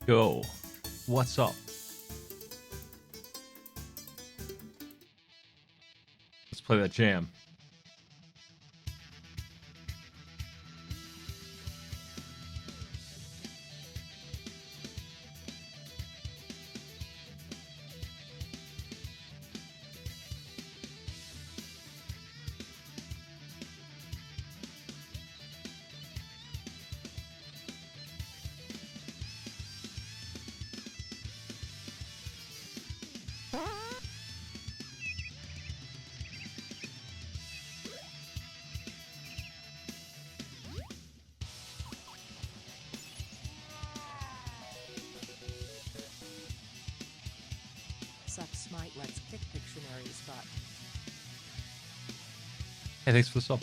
Yo, what's up? Let's play that jam. Suck Smite, let's kick Pictionary's butt. Hey, thanks for the sub.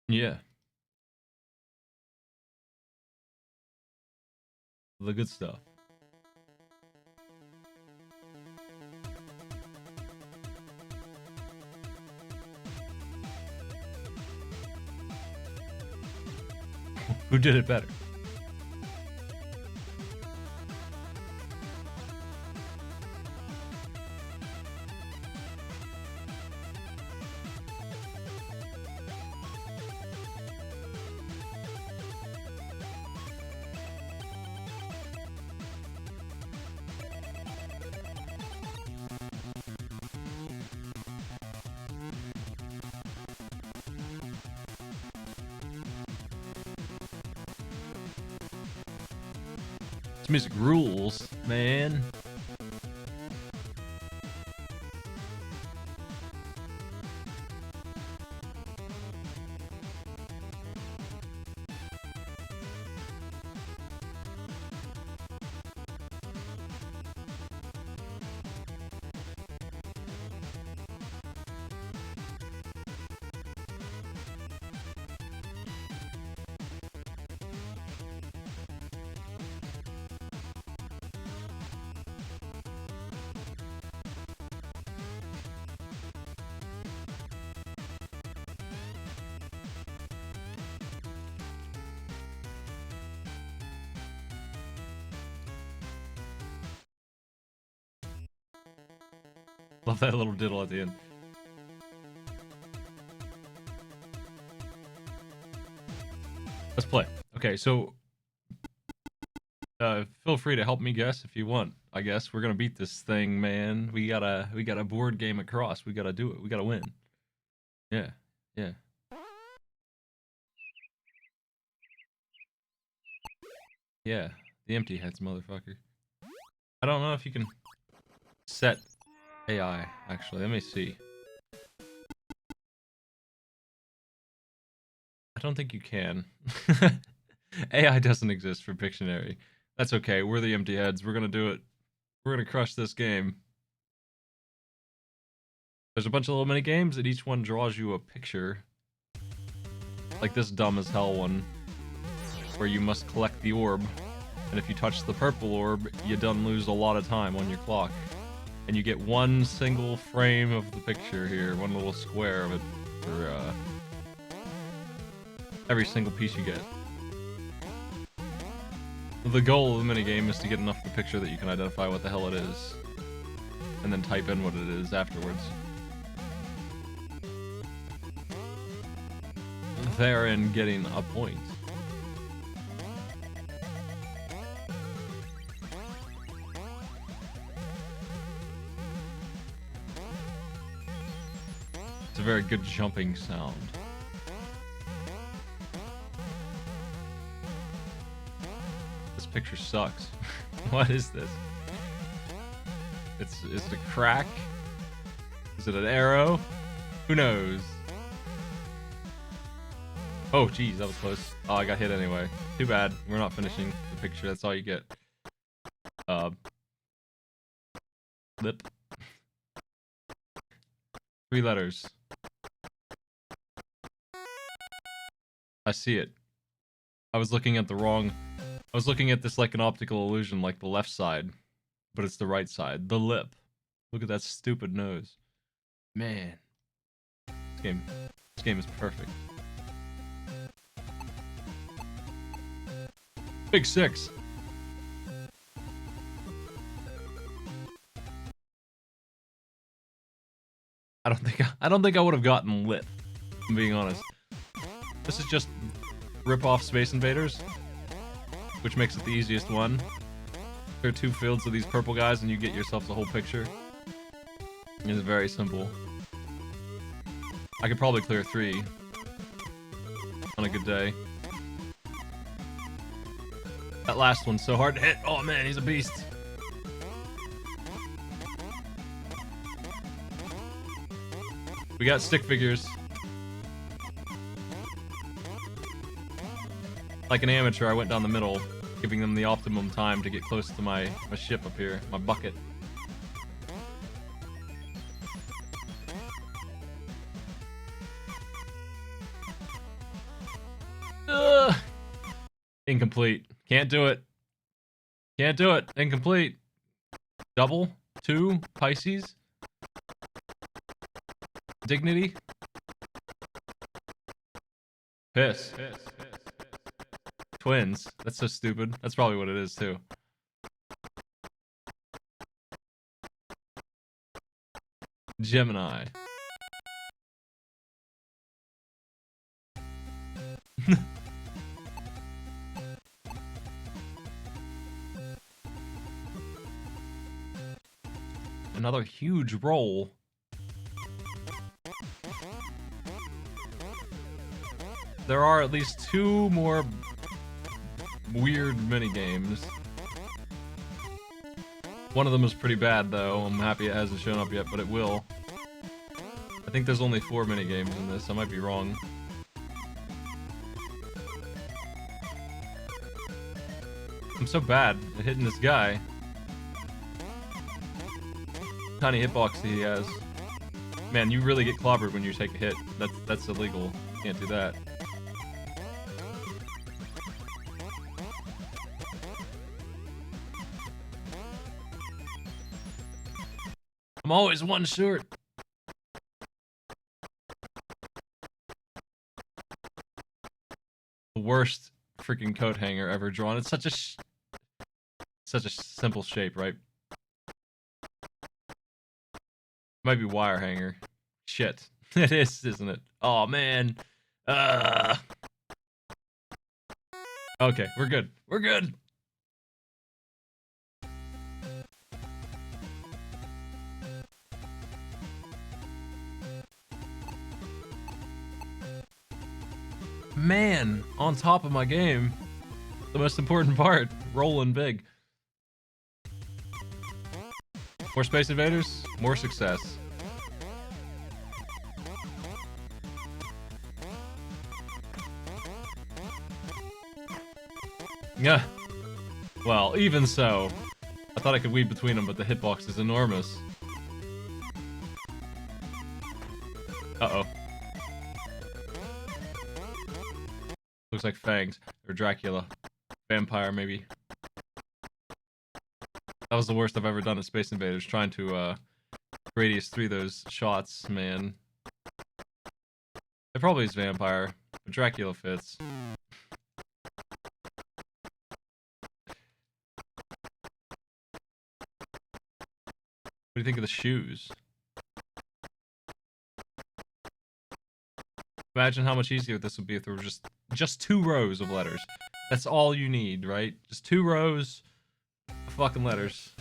Yeah. The good stuff. Who did it better? This music rules, man. Love that little diddle at the end. Let's play. Okay, so feel free to help me guess if you want. I guess we're gonna beat this thing, man. We got a board game across. We gotta do it. We gotta win. Yeah, yeah. Yeah, the empty heads, motherfucker. I don't know if you can set AI, actually. Let me see. I don't think you can. AI doesn't exist for Pictionary. That's okay. We're the empty heads. We're gonna do it. We're gonna crush this game. There's a bunch of little mini games, and each one draws you a picture. Like this dumb as hell one, where you must collect the orb. And if you touch the purple orb, you done lose a lot of time on your clock. And you get one single frame of the picture here, one little square of it for every single piece you get. The goal of the minigame is to get enough of the picture that you can identify what the hell it is, and then type in what it is afterwards. Therein getting a point. a very good jumping sound. This picture sucks. What is this? Is it a crack? Is it an arrow? Who knows? Oh, geez, that was close. Oh, I got hit anyway. Too bad. We're not finishing the picture. That's all you get. Lip. 3 letters. I see it. I was looking at this like an optical illusion, like the left side. But it's the right side. The lip. Look at that stupid nose. Man. This game is perfect. Big 6. I don't think I would have gotten lit, if I'm being honest. This is just rip off Space Invaders, which makes it the easiest one. There are 2 fields of these purple guys and you get yourself the whole picture. It's very simple. I could probably clear 3 on a good day. That last one's so hard to hit. Oh man, he's a beast. We got stick figures. Like an amateur, I went down the middle, giving them the optimum time to get close to my ship up here, my bucket. Incomplete. Can't do it. Can't do it. Incomplete. Double. 2. Pisces. Dignity. Piss. Twins. That's so stupid. That's probably what it is too. Gemini. Another huge roll. There are at least 2 more weird minigames. One of them is pretty bad though. I'm happy it hasn't shown up yet, but it will. I think there's only 4 minigames in this. I might be wrong. I'm so bad at hitting this guy. Tiny hitbox he has. Man, you really get clobbered when you take a hit. That's illegal. Can't do that. I'm always one short. The worst freaking coat hanger ever drawn. It's such a simple shape, right? Might be wire hanger. Shit. It is, isn't it? Oh man. Okay, we're good. We're good. Man, on top of my game. The most important part, rolling big. More Space Invaders, more success. Yeah. Well, even so. I thought I could weave between them, but the hitbox is enormous. Uh-oh. Looks like Fangs. Or Dracula. Vampire, maybe. That was the worst I've ever done at Space Invaders, trying to radius through those shots, man. It probably is Vampire, but Dracula fits. What do you think of the shoes? Imagine how much easier this would be if there were just 2 rows of letters. That's all you need, right? Just 2 rows of fucking letters.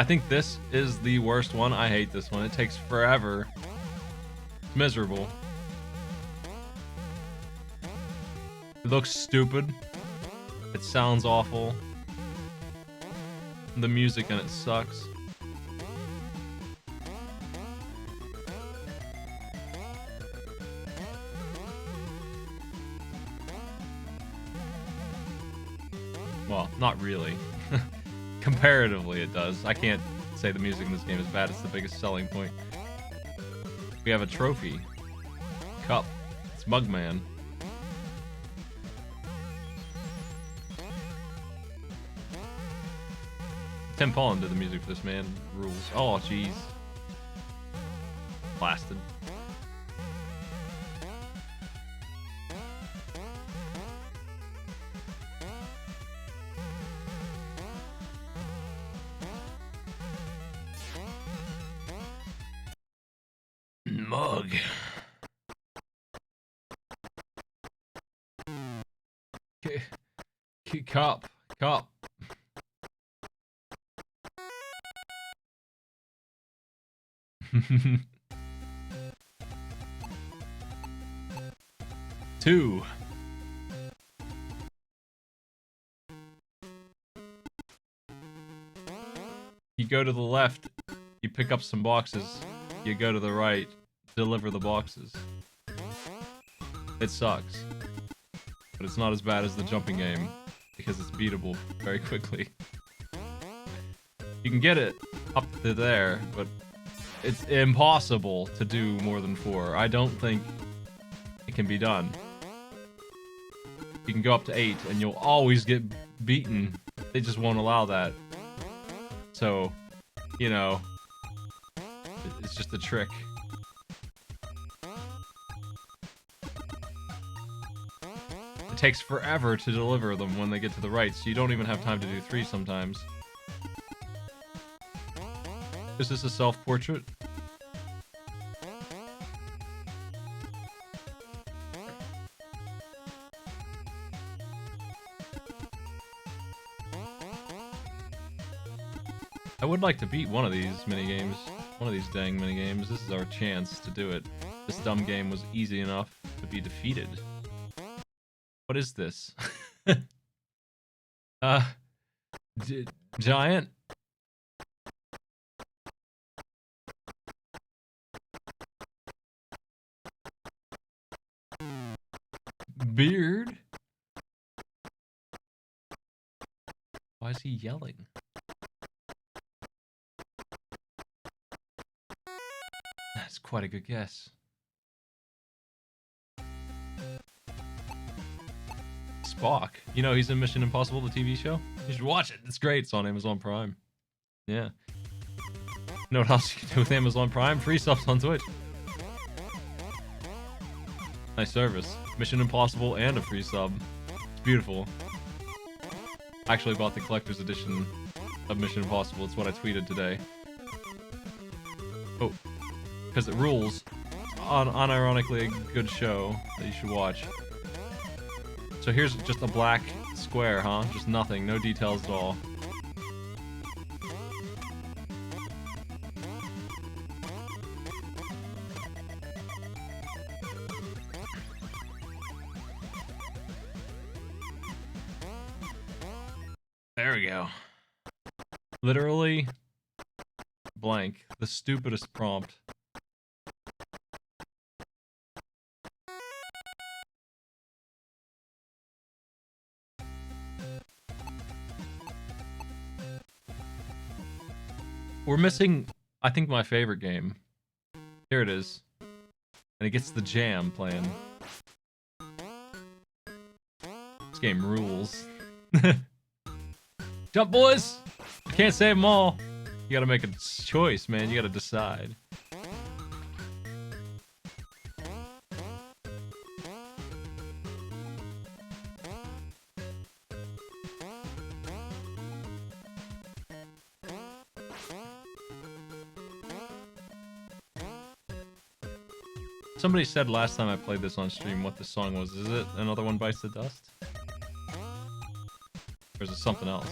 think this is the worst one. I hate this one. It takes forever. It's miserable. It looks stupid. It sounds awful. The music in it sucks. Well, not really. Comparatively, it does. I can't say the music in this game is bad. It's the biggest selling point. We have a trophy. Cup. It's Mugman. Tim Pollen did the music for this, man. Rules. Oh, jeez. Blasted. Mug. Cup. Cup. Two. You go to the left, you pick up some boxes. You go to the right, deliver the boxes. It sucks. But it's not as bad as the jumping game, because it's beatable very quickly. You can get it up to there, but it's impossible to do more than 4. I don't think it can be done. You can go up to 8, and you'll always get beaten. They just won't allow that. So, you know, it's just a trick. It takes forever to deliver them when they get to the right, so you don't even have time to do 3 sometimes. Is this a self-portrait? I would like to beat one of these minigames. One of these dang minigames. This is our chance to do it. This dumb game was easy enough to be defeated. What is this? Giant? Beard? Why is he yelling? That's quite a good guess. Spock. You know he's in Mission Impossible, the TV show? You should watch it. It's great. It's on Amazon Prime. Yeah. You know what else you can do with Amazon Prime? Free subs on Twitch. Nice service. Mission Impossible and a free sub. It's beautiful. I actually bought the collector's edition of Mission Impossible. It's what I tweeted today. Oh. Because it rules. Unironically a good show that you should watch. So here's just a black square, huh? Just nothing. No details at all. There we go. Literally blank. The stupidest prompt. We're missing, I think, my favorite game. Here it is. And it gets the jam playing. This game rules. Jump, boys! You can't save them all. You gotta make a choice, man. You gotta decide. Somebody said last time I played this on stream what the song was. Is it Another One Bites the Dust? Or is it something else?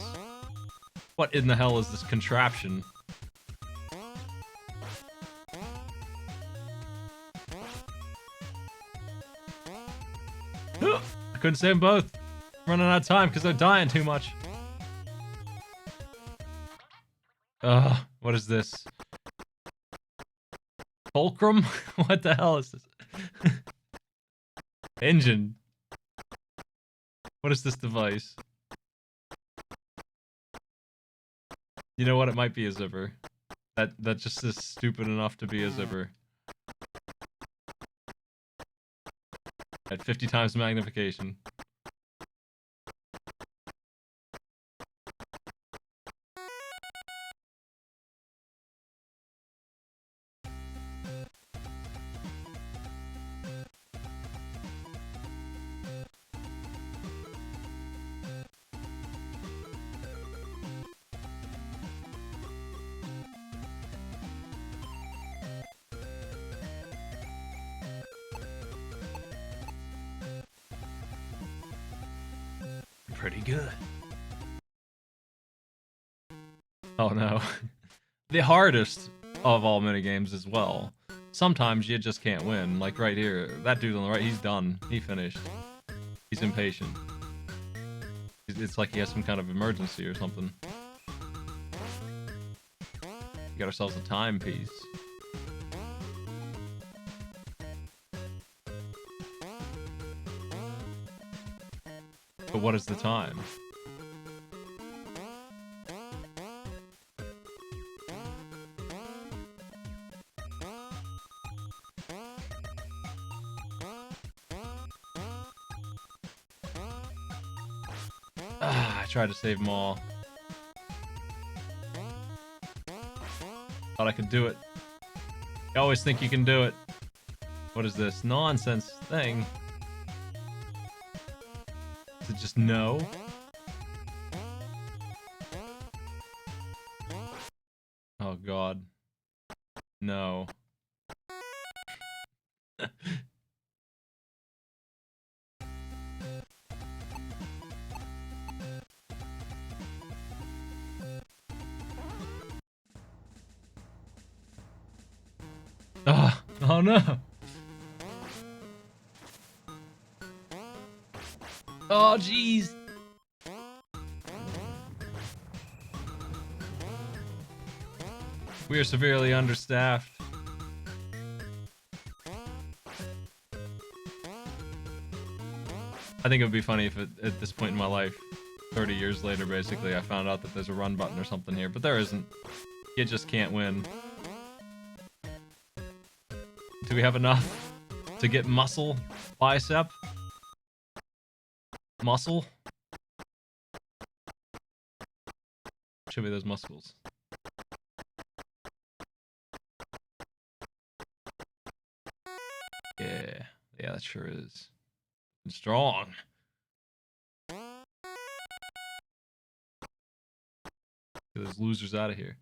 What in the hell is this contraption? I couldn't save them both. Running out of time because they're dying too much. What is this? Fulcrum? What the hell is this? Engine. What is this device? You know what? It might be a zipper. That just is stupid enough to be a zipper. At 50 times magnification. Pretty good. Oh no. The hardest of all minigames as well. Sometimes you just can't win. Like right here. That dude on the right, he's done. He finished. He's impatient. It's like he has some kind of emergency or something. We got ourselves a timepiece. But what is the time? I tried to save them all. Thought I could do it. You always think you can do it. What is this nonsense thing? Is it just no? Oh god. No. Oh no. Oh jeez. We are severely understaffed. I think it would be funny if at this point in my life, 30 years later basically, I found out that there's a run button or something here, but there isn't. You just can't win. Do we have enough to get muscle? Bicep? Muscle? Show me those muscles. Yeah, that sure is. Strong. Get those losers out of here.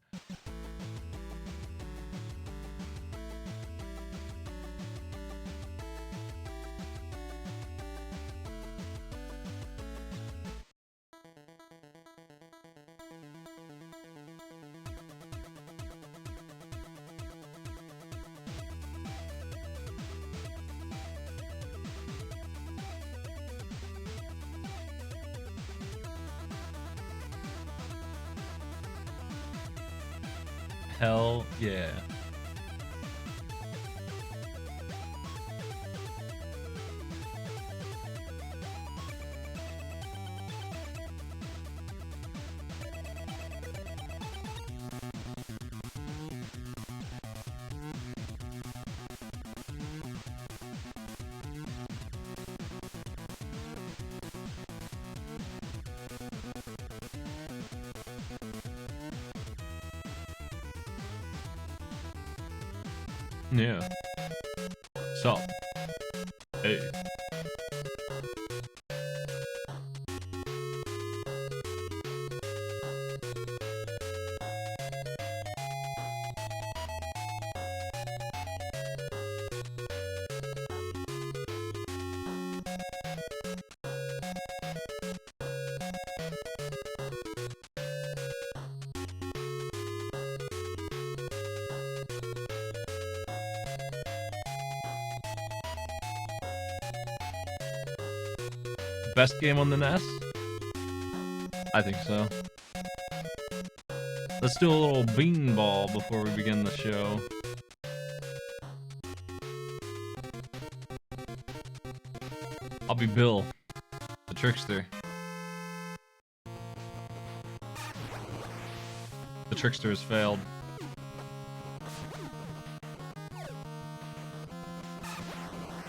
Hell yeah. Yeah. So. Hey. Best game on the NES? I think so. Let's do a little beanball before we begin the show. I'll be Bill, the trickster. The trickster has failed.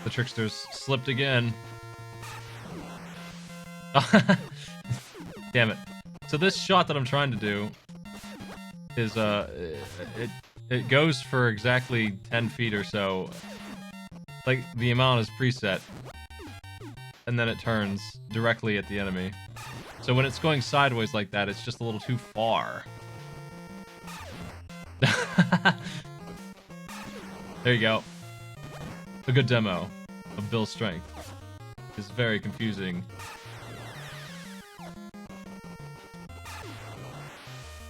The trickster's slipped again. Damn it. So this shot that I'm trying to do is, it goes for exactly 10 feet or so. Like, the amount is preset. And then it turns directly at the enemy. So when it's going sideways like that, it's just a little too far. There you go. A good demo of Bill's strength. It's very confusing.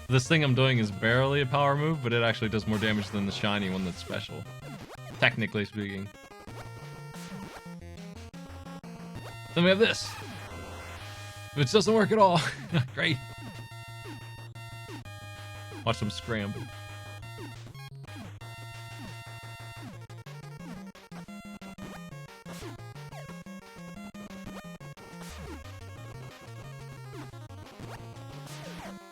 This thing I'm doing is barely a power move, but it actually does more damage than the shiny one that's special. Technically speaking. Then we have this, which doesn't work at all. Great. Watch them scramble.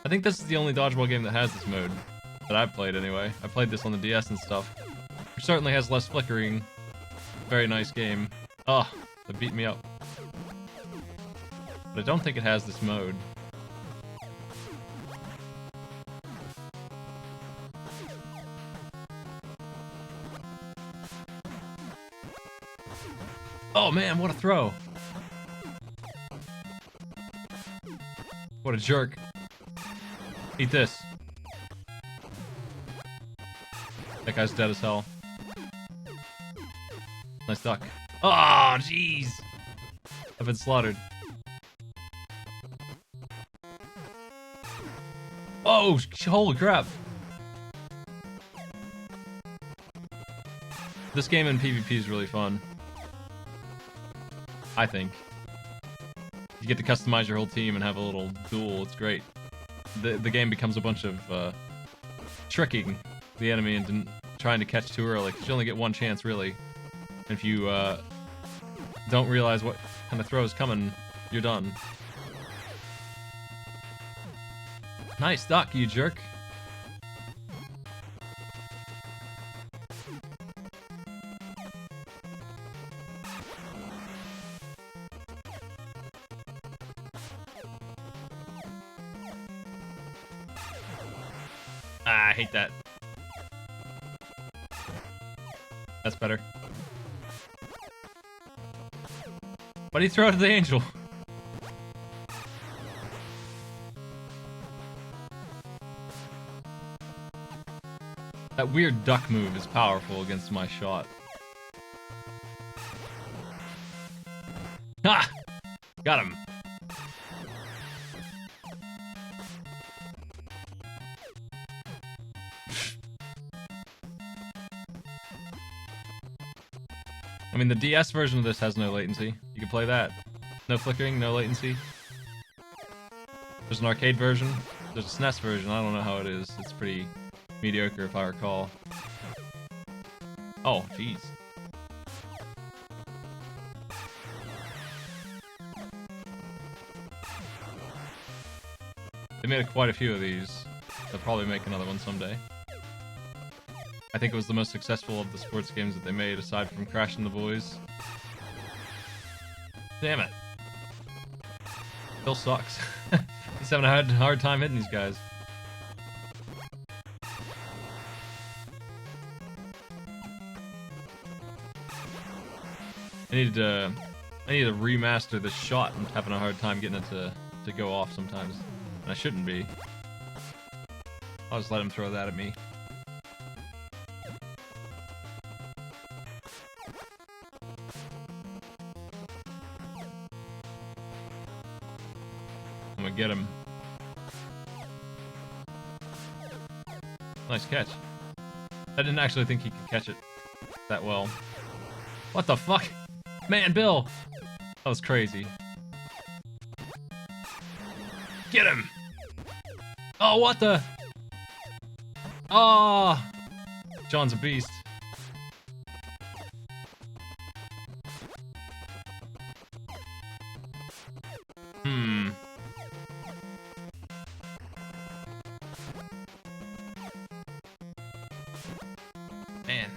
I think this is the only dodgeball game that has this mode that I've played anyway. I played this on the DS and stuff. It certainly has less flickering. Very nice game. Oh, it beat me up. But I don't think it has this mode. Oh man, what a throw. What a jerk. Eat this. That guy's dead as hell. Nice duck. Oh, jeez. I've been slaughtered. Oh, holy crap. This game in PvP is really fun. I think. You get to customize your whole team and have a little duel. It's great. The game becomes a bunch of tricking the enemy into trying to catch too early. 'Cause you only get one chance, really. And if you don't realize what kind of throw is coming, you're done. Nice duck, you jerk. Ah, I hate that. That's better. Why do you throw it to the angel? That weird duck move is powerful against my shot. Ha! Got him. I mean, the DS version of this has no latency. You can play that. No flickering, no latency. There's an arcade version. There's a SNES version. I don't know how it is. It's pretty mediocre if I recall. Oh, jeez. They made quite a few of these. They'll probably make another one someday. I think it was the most successful of the sports games that they made, aside from Crash and the Boys. Damn it. Bill sucks. He's having a hard time hitting these guys. I need to remaster this shot. I'm having a hard time getting it to go off sometimes. And I shouldn't be. I'll just let him throw that at me. I'm gonna get him. Nice catch. I didn't actually think he could catch it that well. What the fuck? Man, Bill! That was crazy. Get him! Oh, what the? Oh! John's a beast. Man.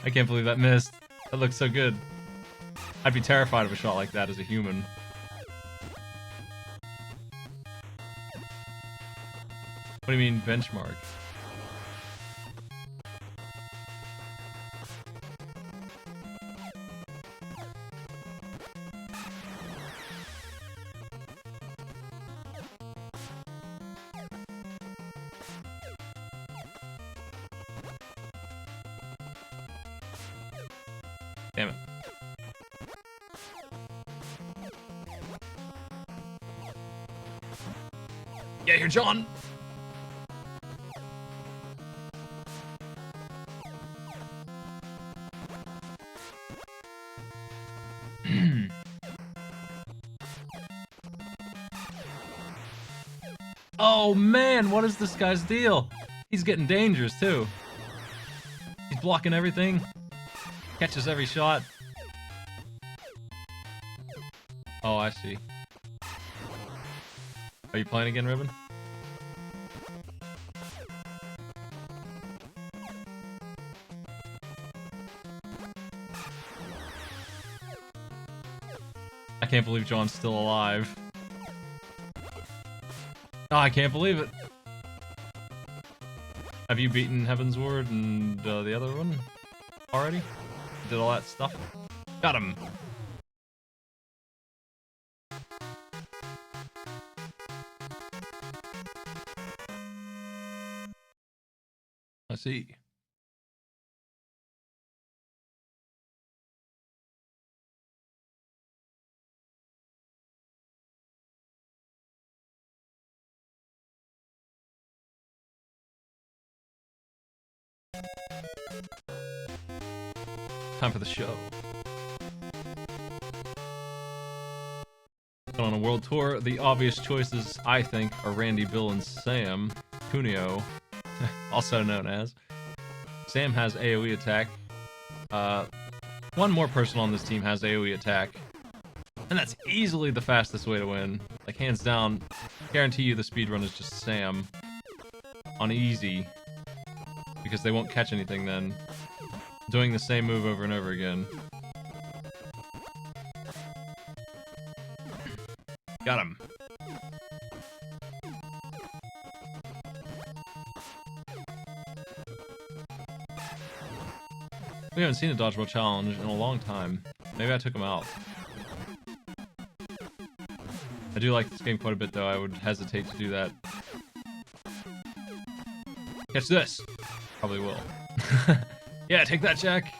I can't believe that missed. That looks so good. I'd be terrified of a shot like that as a human. What do you mean, benchmark? Damn it. Get here, John! Oh man, what is this guy's deal? He's getting dangerous too. He's blocking everything. Catches every shot. Oh, I see. Are you playing again, Ribbon? I can't believe John's still alive. Oh, I can't believe it. Have you beaten Heaven's Ward and the other one already? Did all that stuff? Got him. I see. Time for the show. On a world tour, the obvious choices, I think, are Randy, Bill, and Sam. Cuneo, also known as. Sam has AoE attack. One more person on this team has AoE attack. And that's easily the fastest way to win. Like, hands down, guarantee you the speedrun is just Sam. On easy. Because they won't catch anything then. Doing the same move over and over again. Got him. We haven't seen a dodgeball challenge in a long time. Maybe I took him out. I do like this game quite a bit though. I would hesitate to do that. Catch this! Probably will. Yeah, take that, Jack!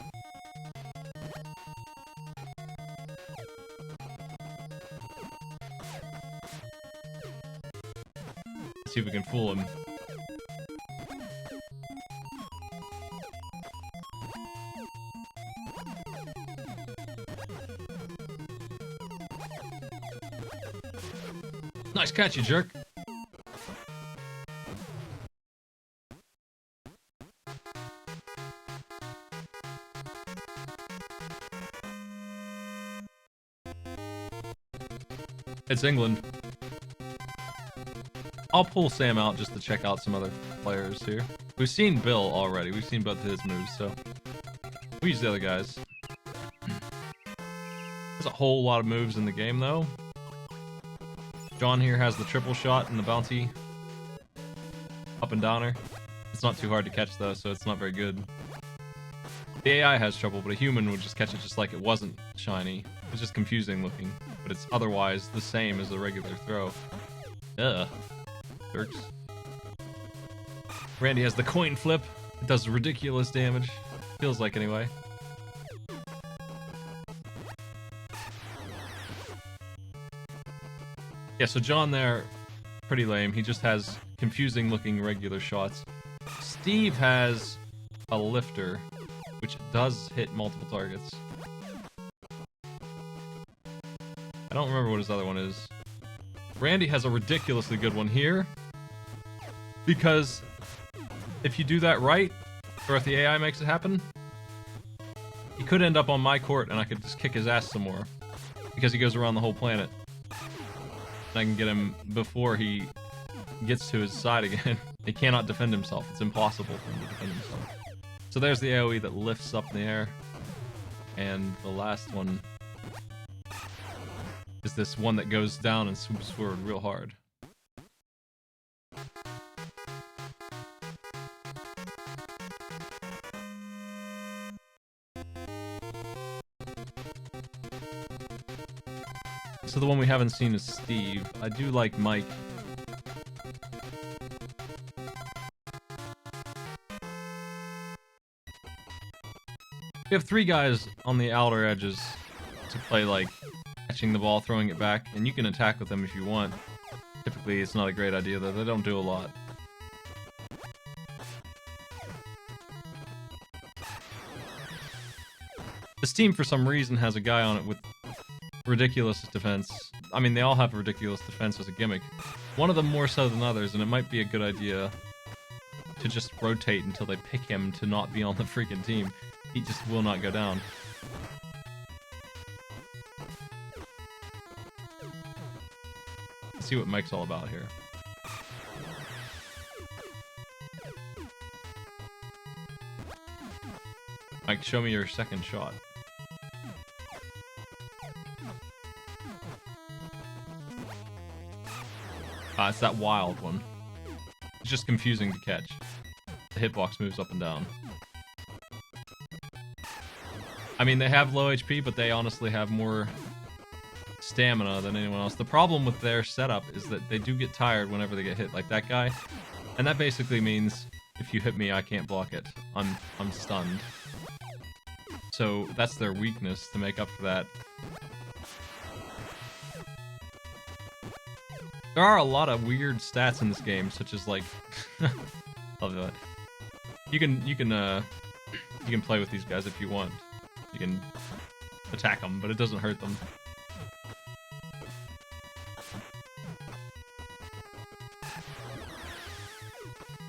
Let's see if we can fool him. Nice catch, you jerk! It's England. I'll pull Sam out just to check out some other players here. We've seen Bill already. We've seen both his moves, so we use the other guys. There's a whole lot of moves in the game, though. John here has the triple shot and the bounty up and downer. It's not too hard to catch, though, so it's not very good. The AI has trouble, but a human would just catch it just like it wasn't shiny. It's just confusing looking, but it's otherwise the same as a regular throw. Ugh. Jerks. Randy has the coin flip. It does ridiculous damage. Feels like, anyway. Yeah, so John there, pretty lame. He just has confusing looking regular shots. Steve has a lifter, which does hit multiple targets. I don't remember what his other one is. Randy has a ridiculously good one here, because if you do that right, or if the AI makes it happen, he could end up on my court and I could just kick his ass some more, because he goes around the whole planet. And I can get him before he gets to his side again. He cannot defend himself. It's impossible for him to defend himself. So there's the AoE that lifts up in the air. And the last one is this one that goes down and swoops forward real hard. So the one we haven't seen is Steve. I do like Mike. We have 3 guys on the outer edges to play, like, catching the ball, throwing it back, and you can attack with them if you want. Typically, it's not a great idea, though. They don't do a lot. This team, for some reason, has a guy on it with ridiculous defense. I mean, they all have ridiculous defense as a gimmick. One of them more so than others, and it might be a good idea to just rotate until they pick him to not be on the freaking team. He just will not go down. Let's see what Mike's all about here. Mike, show me your second shot. It's that wild one. It's just confusing to catch. The hitbox moves up and down. I mean, they have low HP, but they honestly have more stamina than anyone else. The problem with their setup is that they do get tired whenever they get hit, like that guy. And that basically means if you hit me, I can't block it. I'm stunned. So that's their weakness to make up for that. There are a lot of weird stats in this game, such as like, love that. You can play with these guys if you want. You can attack them, but it doesn't hurt them.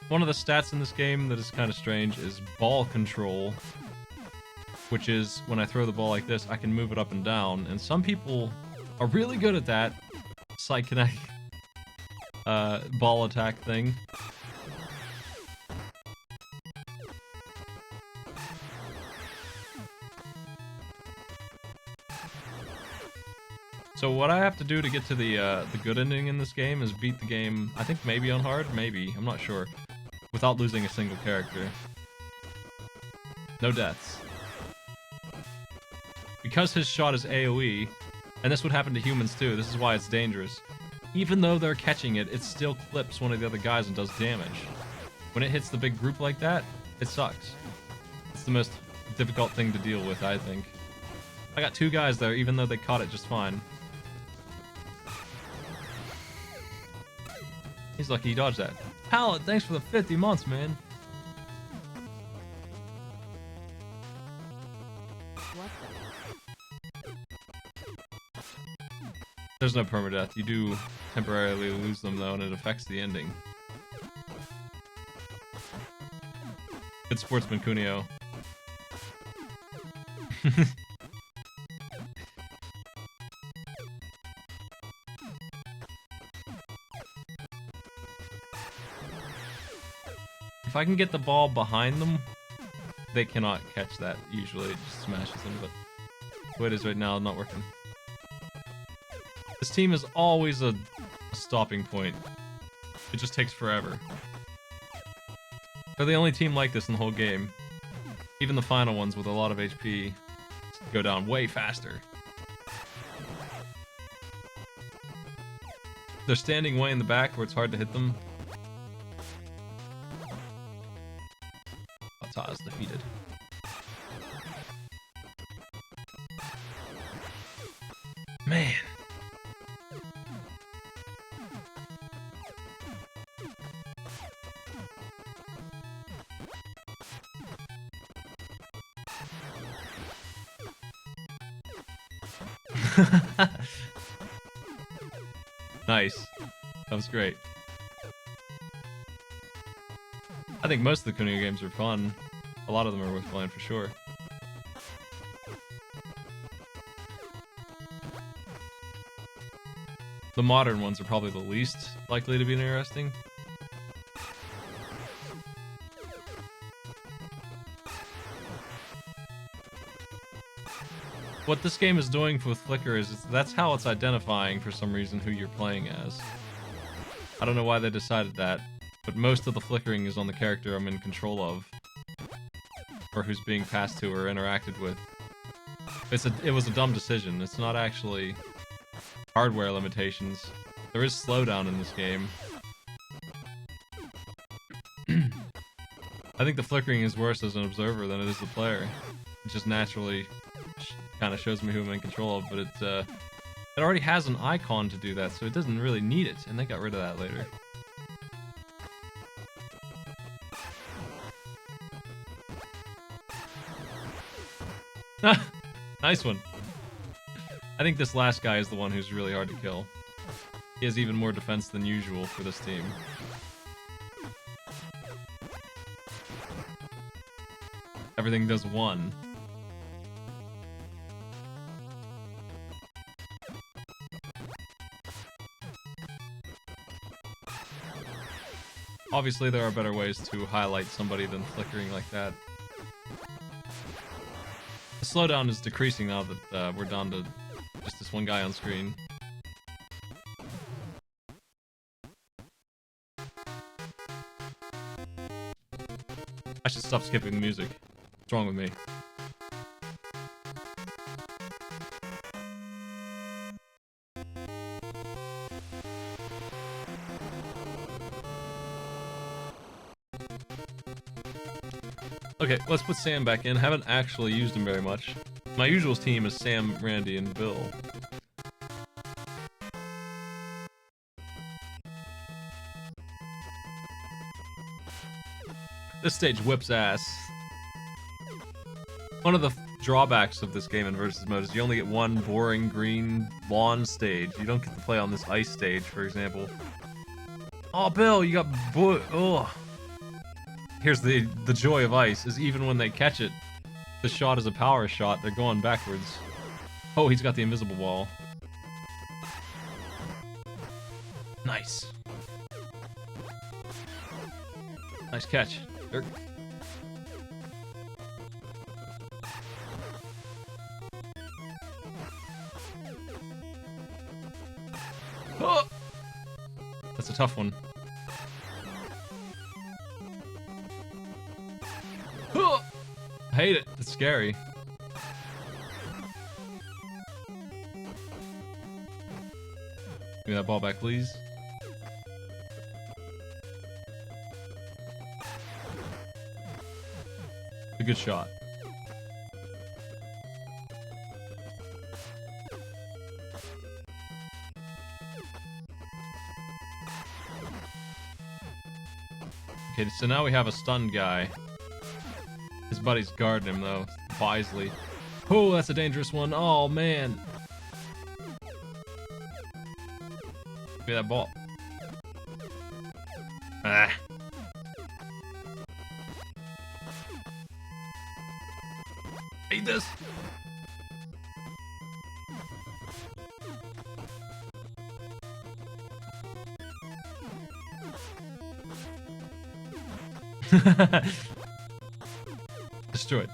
One of the stats in this game that is kind of strange is ball control, which is when I throw the ball like this, I can move it up and down, and some people are really good at that psychokinetic ball attack thing. So what I have to do to get to the good ending in this game is beat the game, I think maybe on hard, maybe, I'm not sure, without losing a single character. No deaths. Because his shot is AoE, and this would happen to humans too, this is why it's dangerous. Even though they're catching it, it still clips one of the other guys and does damage. When it hits the big group like that, it sucks. It's the most difficult thing to deal with, I think. I got 2 guys there, even though they caught it just fine. He's lucky he dodged that. Pallet, thanks for the 50 months, man. What the? There's no permadeath. You do temporarily lose them, though, and it affects the ending. Good sportsman, Kunio. If I can get the ball behind them, they cannot catch that usually. It just smashes them, but the way it is right now, not working. This team is always a stopping point. It just takes forever. They're the only team like this in the whole game. Even the final ones with a lot of HP go down way faster. They're standing way in the back where it's hard to hit them. Ata is defeated. Man. Nice. That was great. I think most of the Kunio games are fun. A lot of them are worth playing for sure. The modern ones are probably the least likely to be interesting. What this game is doing with Flicker is that's how it's identifying for some reason who you're playing as. I don't know why they decided that, but most of the flickering is on the character I'm in control of. Or who's being passed to or interacted with. It was a dumb decision. It's not actually hardware limitations. There is slowdown in this game. I think the flickering is worse as an observer than it is the player. It just naturally kind of shows me who I'm in control of, but it already has an icon to do that, so it doesn't really need it, and they got rid of that later. Nice one. I think this last guy is the one who's really hard to kill. He has even more defense than usual for this team. Everything does 1. Obviously, there are better ways to highlight somebody than flickering like that. The slowdown is decreasing now that we're down to just this one guy on screen. I should stop skipping the music. What's wrong with me? Okay, let's put Sam back in. Haven't actually used him very much. My usual team is Sam, Randy, and Bill. This stage whips ass. One of the drawbacks of this game in versus mode is you only get one boring green lawn stage. You don't get to play on this ice stage, for example. Oh, Bill, you got ugh. Here's the joy of ice, is even when they catch it, the shot is a power shot, they're going backwards. Oh, he's got the invisible wall. Nice. Nice catch. Dirk. Oh! That's a tough one. I hate it. It's scary. Give me that ball back, please. A good shot. Okay, so now we have a stunned guy. His buddy's guarding him, though, wisely. Oh, that's a dangerous one. Oh, man. Give me that ball. Ah. Eat this. Destroyed.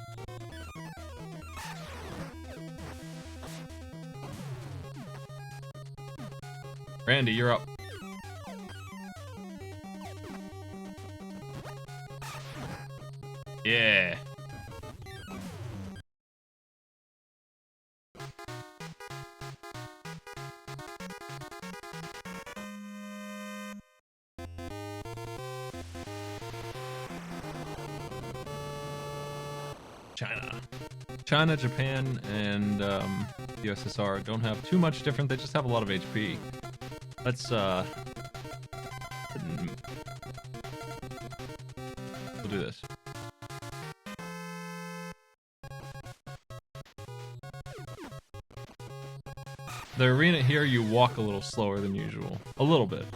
Randy, you're up. Yeah. China, Japan, and the USSR don't have too much different. They just have a lot of HP. Let's we'll do this. The arena here, you walk a little slower than usual. A little bit.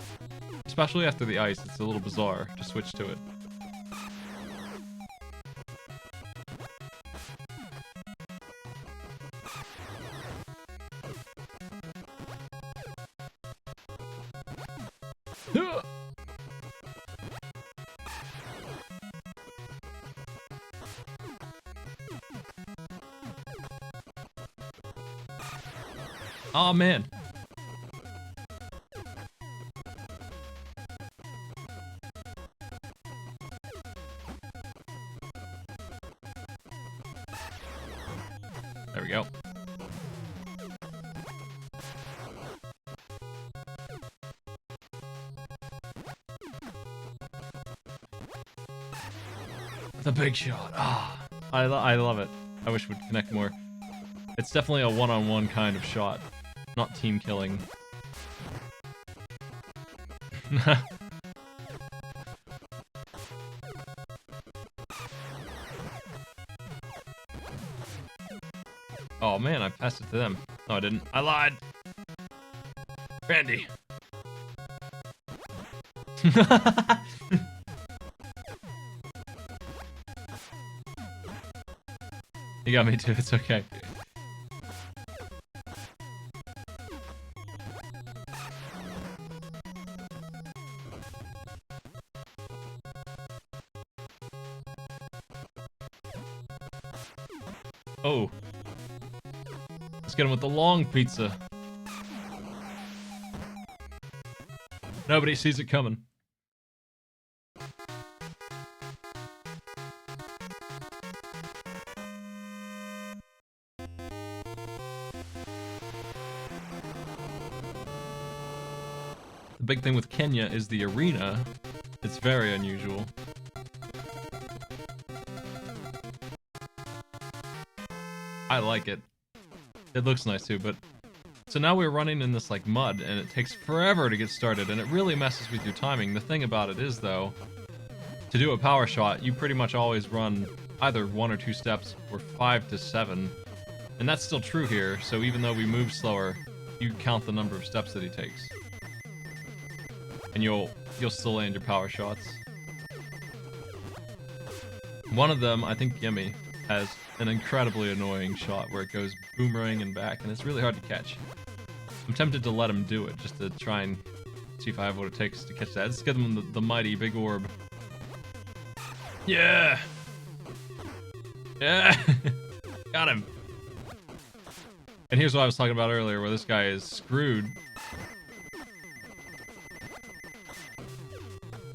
Especially after the ice, it's a little bizarre to switch to it. Oh man. There we go. The big shot. Ah, I love it. I wish it would connect more. It's definitely a one-on-one kind of shot, not team killing. Oh man, I passed it to them. No, I didn't. I lied. Randy. You got me too, it's okay. Oh. Let's get him with the long pizza. Nobody sees it coming. The big thing with Kenya is the arena. It's very unusual. I like it. It looks nice too, but... So now we're running in this, like, mud, and it takes forever to get started, and it really messes with your timing. The thing about it is, though, to do a power shot, you pretty much always run either 1 or 2 steps, or 5 to 7. And that's still true here, so even though we move slower, you count the number of steps that he takes. And you'll still land your power shots. One of them, I think Gimme, has an incredibly annoying shot where it goes boomerang and back, and it's really hard to catch. I'm tempted to let him do it, just to try and see if I have what it takes to catch that. Let's get him the mighty big orb. Yeah! Yeah! Got him! And here's what I was talking about earlier, where this guy is screwed.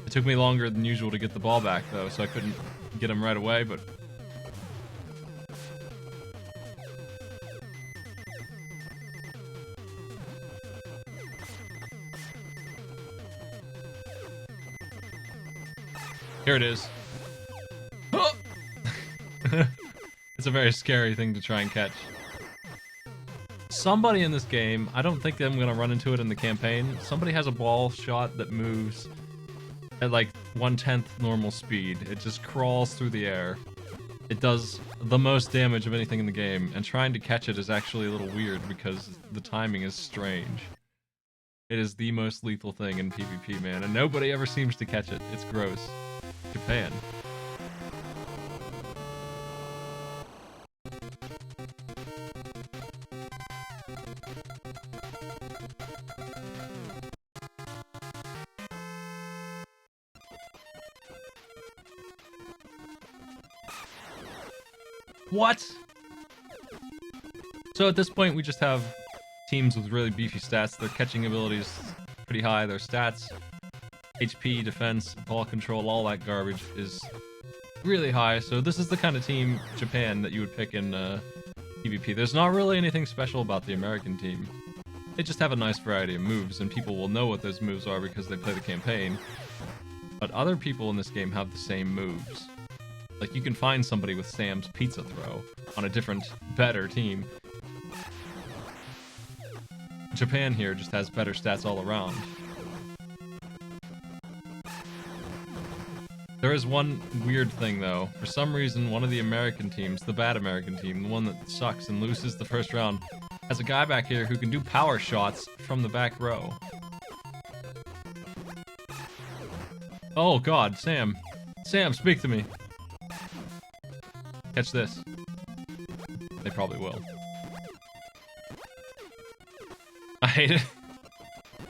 It took me longer than usual to get the ball back, though, so I couldn't get him right away, but... Here it is. Oh! It's a very scary thing to try and catch. Somebody in this game, I don't think I'm gonna run into it in the campaign, somebody has a ball shot that moves at like 1/10 normal speed. It just crawls through the air. It does the most damage of anything in the game, and trying to catch it is actually a little weird because the timing is strange. It is the most lethal thing in PvP, man, and nobody ever seems to catch it. It's gross. Japan. What? So at this point we just have teams with really beefy stats. Their catching abilities pretty high. Their stats, HP, defense, ball control, all that garbage is really high. So this is the kind of team, Japan, that you would pick in PvP. There's not really anything special about the American team. They just have a nice variety of moves, and people will know what those moves are because they play the campaign. But other people in this game have the same moves. Like, you can find somebody with Sam's pizza throw on a different, better team. Japan here just has better stats all around. There is one weird thing, though. For some reason, one of the American teams, the bad American team, the one that sucks and loses the first round, has a guy back here who can do power shots from the back row. Oh god, Sam. Sam, speak to me. Catch this. They probably will. I hate it.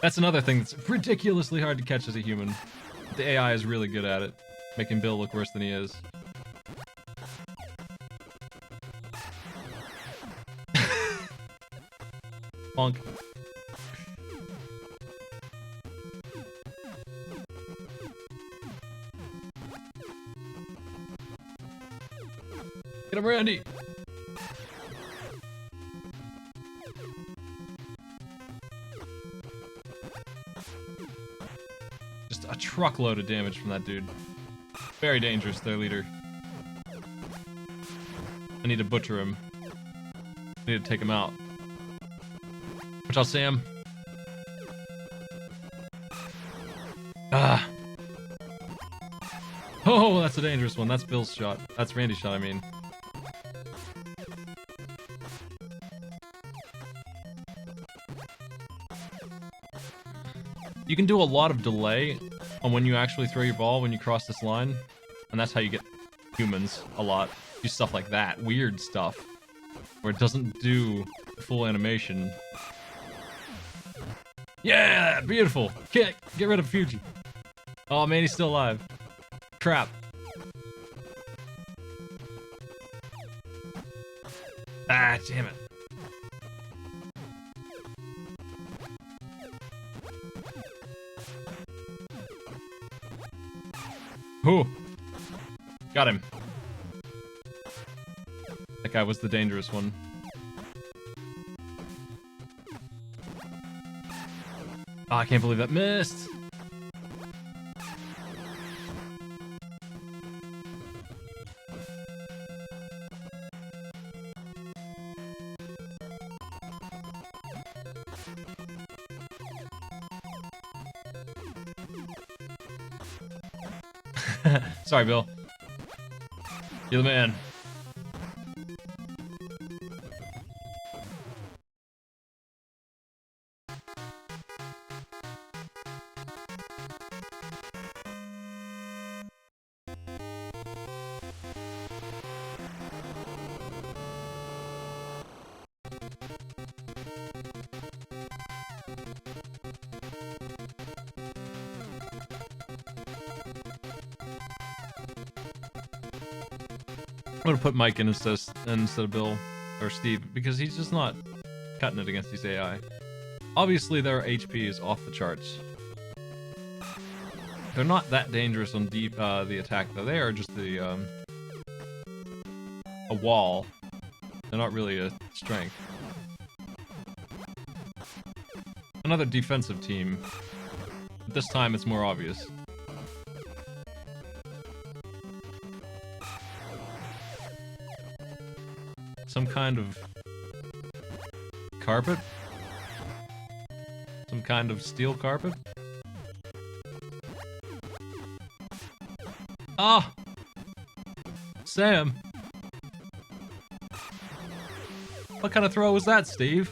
That's another thing that's ridiculously hard to catch as a human. The AI is really good at it, making Bill look worse than he is. Bonk. Get him, Randy! Just a truckload of damage from that dude. Very dangerous, their leader. I need to butcher him. I need to take him out. Watch out, Sam. Ah! Oh, that's a dangerous one. That's Bill's shot. That's Randy's shot, I mean. You can do a lot of delay on when you actually throw your ball when you cross this line, and that's how you get humans a lot. Do stuff like that, weird stuff, where it doesn't do full animation. Yeah, beautiful. Get rid of Fuji. Oh man, he's still alive. Crap. Ah, damn it. Whew. Got him. That guy was the dangerous one. Oh, I can't believe that missed. Sorry, Bill. You're the man. I'm gonna put Mike in instead of Bill or Steve because he's just not cutting it against these AI. Obviously, their HP is off the charts. They're not that dangerous on the attack though. They are just a wall. They're not really a strength. Another defensive team. But this time it's more obvious. Some kind of carpet? Some kind of steel carpet? Ah! Sam! What kind of throw was that, Steve?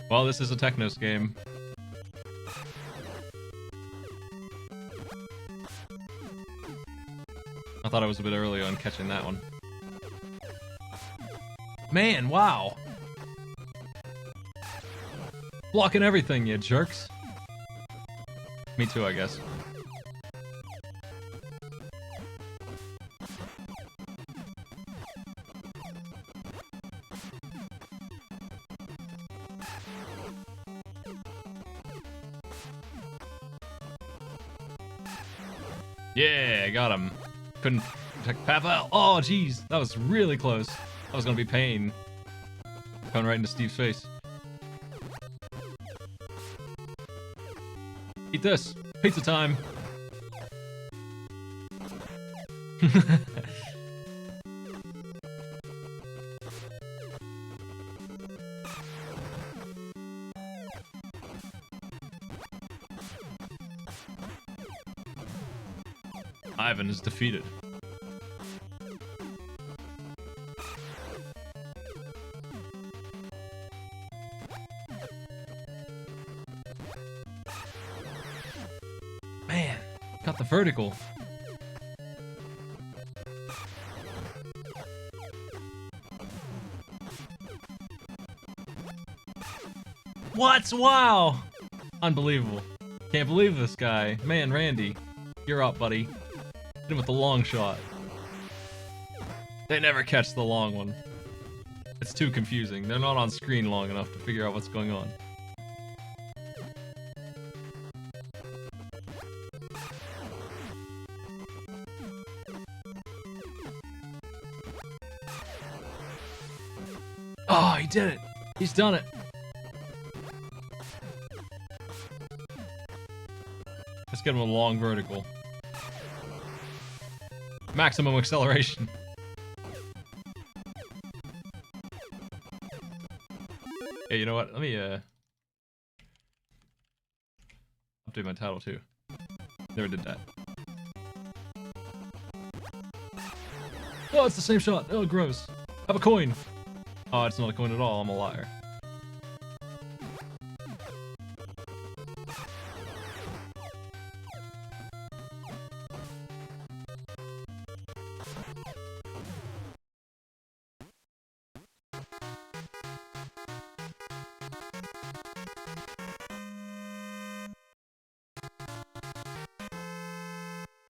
Well, this is a Technos game. I thought I was a bit early on catching that one. Man, wow! Blocking everything, you jerks. Me too, I guess. Yeah, I got him. Couldn't protect Pavel. Oh, jeez. That was really close. That was gonna be pain. Coming right into Steve's face. Eat this. Pizza time. Ivan is defeated. Man, got the vertical. What? Wow! Unbelievable. Can't believe this guy. Man, Randy, you're up, buddy. Hit him with the long shot. They never catch the long one. It's too confusing. They're not on screen long enough to figure out what's going on. Oh, he did it! He's done it! Let's get him a long vertical. Maximum acceleration. Hey, you know what? Let me update my title too. Never did that. Oh, it's the same shot. Oh, gross. Have a coin. Oh, it's not a coin at all. I'm a liar.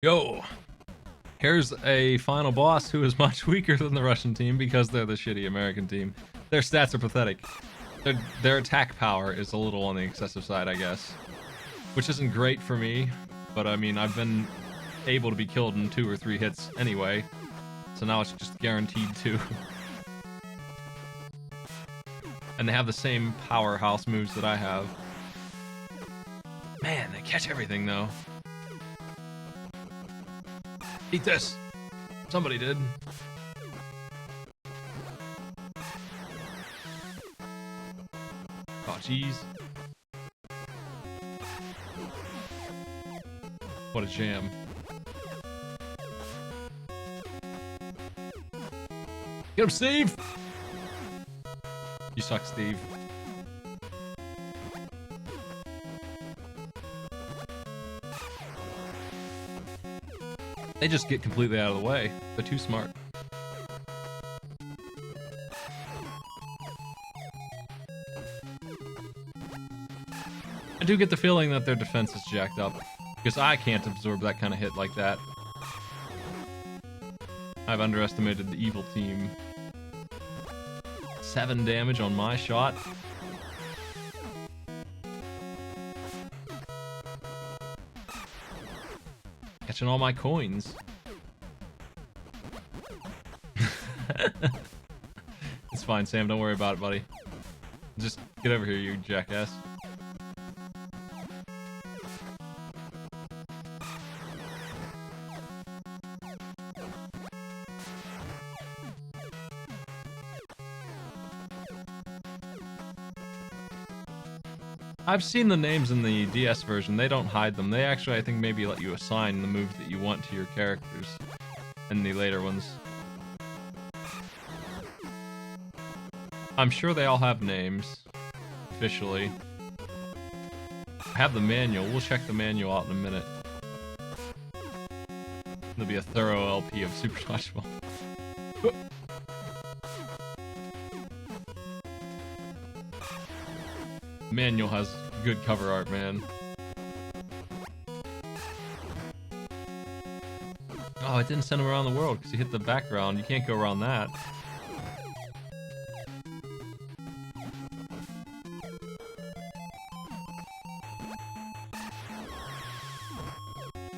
Yo, here's a final boss who is much weaker than the Russian team because they're the shitty American team. Their stats are pathetic. Their attack power is a little on the excessive side, I guess. Which isn't great for me, but I mean, I've been able to be killed in 2 or 3 hits anyway. So now it's just guaranteed 2. And they have the same powerhouse moves that I have. Man, they catch everything though. Eat this! Somebody did. Oh, jeez. What a jam. Get him, Steve! You suck, Steve. They just get completely out of the way. They're too smart. I do get the feeling that their defense is jacked up, because I can't absorb that kind of hit like that. I've underestimated the evil team. 7 damage on my shot. Catching all my coins. It's fine, Sam. Don't worry about it, buddy. Just get over here, you jackass. I've seen the names in the DS version. They don't hide them. They actually, I think, maybe let you assign the moves that you want to your characters in the later ones. I'm sure they all have names, officially. I have the manual. We'll check the manual out in a minute. There'll be a thorough LP of Super Dodgeball. Manual has good cover art, man. Oh, it didn't send him around the world because he hit the background. You can't go around that.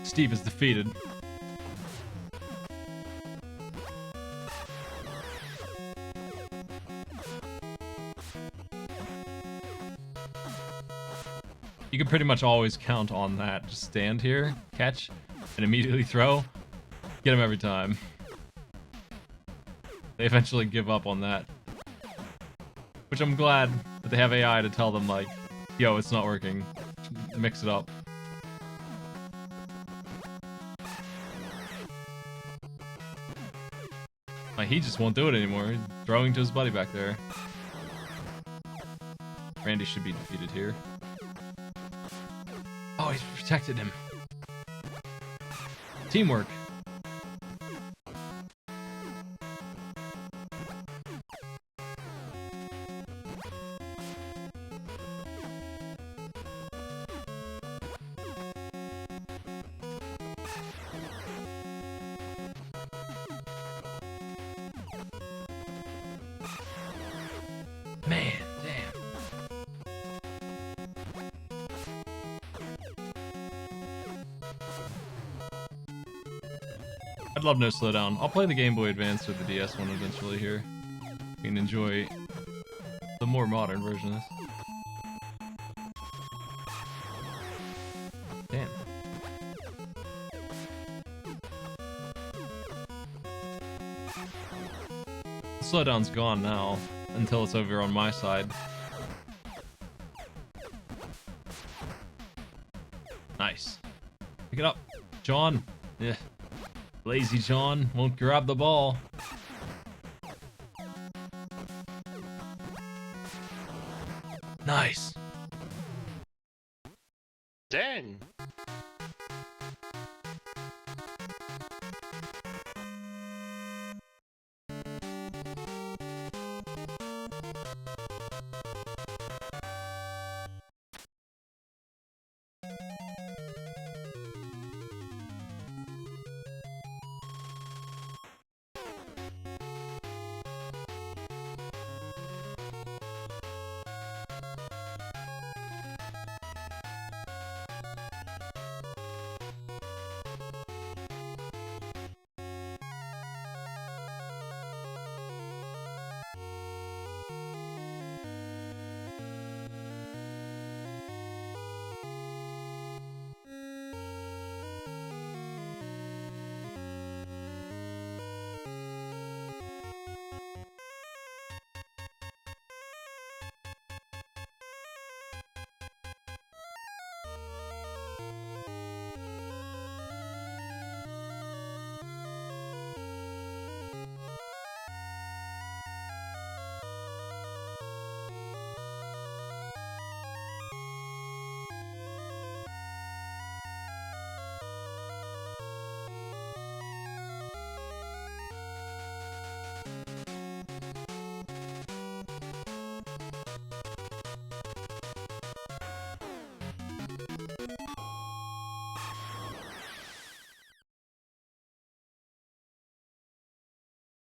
Steve is defeated. You can pretty much always count on that. Just stand here, catch, and immediately throw. Get him every time. They eventually give up on that. Which I'm glad that they have AI to tell them, like, yo, it's not working. Mix it up. he just won't do it anymore. He's throwing to his buddy back there. Randy should be defeated here. Oh, he's protected him. Teamwork. Man, damn. I'd love no slowdown. I'll play the Game Boy Advance or the DS one eventually here. You can enjoy the more modern version of this. Damn. The slowdown's gone now. Until it's over on my side. Nice. Pick it up. John. Yeah. Lazy John won't grab the ball. Nice. Dang.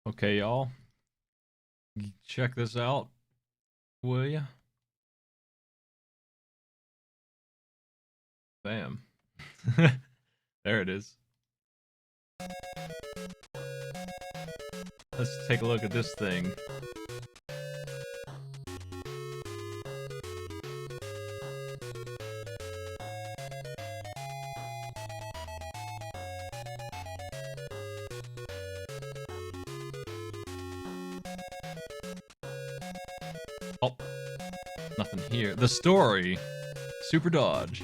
Okay, y'all. Check this out, will ya? Bam. There it is. Let's take a look at this thing. Oh, nothing here. The story. Super dodge.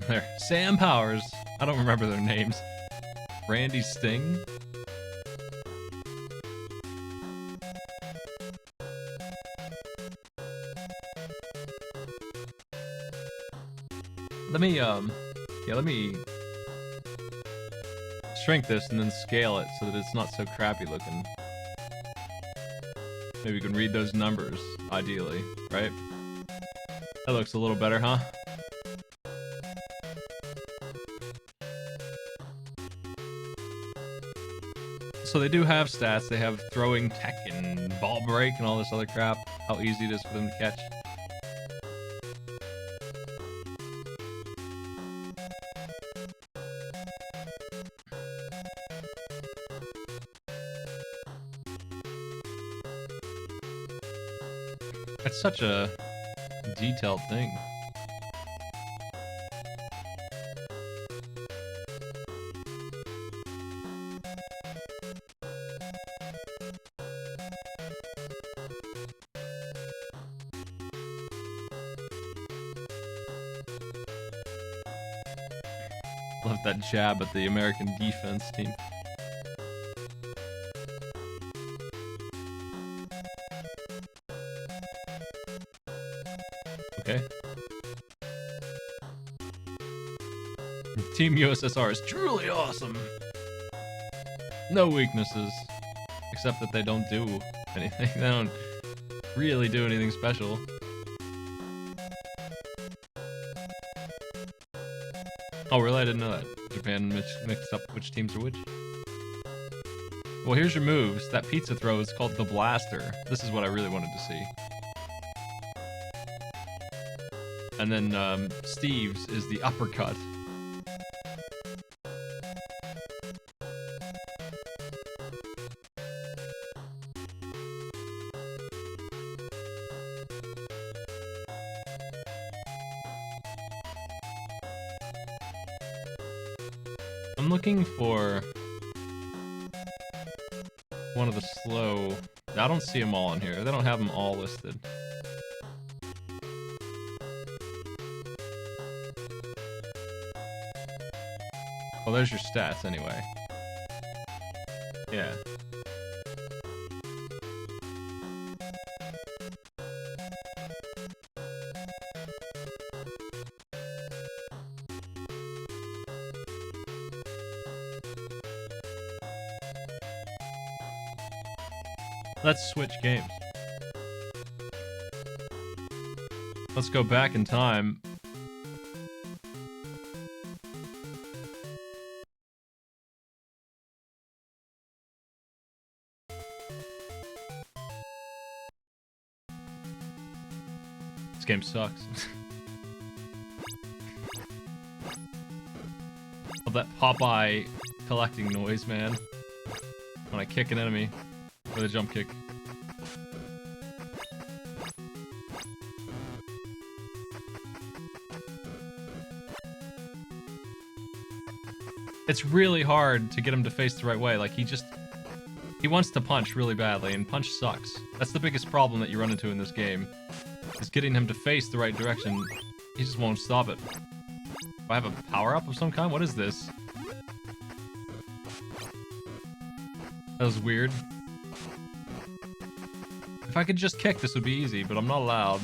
There. Sam Powers. I don't remember their names. Randy Sting. Let me shrink this and then scale it so that it's not so crappy looking. Maybe you can read those numbers, ideally, right? That looks a little better, huh? So they do have stats. They have throwing tech and ball break and all this other crap. How easy it is for them to catch. It's such a detailed thing. Love that jab at the American defense team. Okay. Team USSR is truly awesome. No weaknesses. Except that they don't do anything. They don't really do anything special. Oh, really? I didn't know that. Japan mixed up which teams are which. Well, here's your moves. That pizza throw is called the blaster. This is what I really wanted to see. And then Steve's is the uppercut. I'm looking for one of the slow... I don't see them all in here. They don't have them all listed. Well, there's your stats anyway. Yeah. Let's switch games. Let's go back in time. This game sucks. Love that Popeye collecting noise, man. When I kick an enemy with a jump kick. It's really hard to get him to face the right way. Like, he wants to punch really badly, and punch sucks. That's the biggest problem that you run into in this game, is getting him to face the right direction. He just won't stop it. Do I have a power-up of some kind? What is this? That was weird. If I could just kick, this would be easy, but I'm not allowed.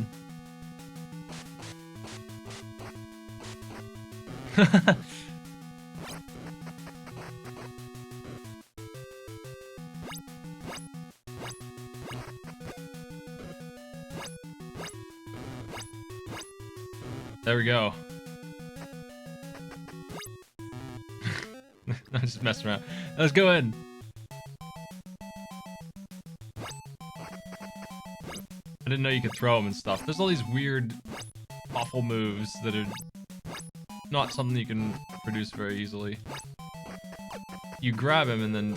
There we go. I'm just messing around. Let's go in. I didn't know you could throw them and stuff. There's all these weird, awful moves that are not something you can produce very easily. You grab him and then...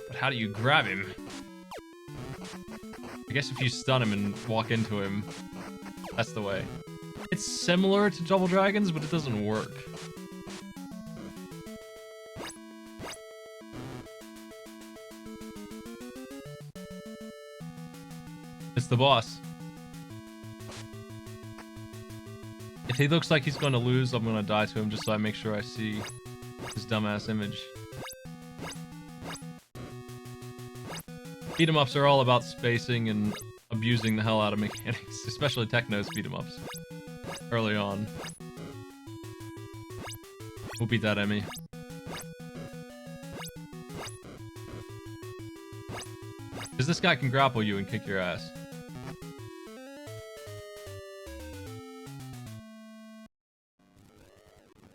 But how do you grab him? I guess if you stun him and walk into him, that's the way. It's similar to Double Dragons, but it doesn't work. It's the boss. If he looks like he's going to lose, I'm going to die to him just so I make sure I see his dumbass image. Beat 'em ups are all about spacing and abusing the hell out of mechanics, especially Techno's beat 'em ups early on. We'll beat that Emmy. Because this guy can grapple you and kick your ass.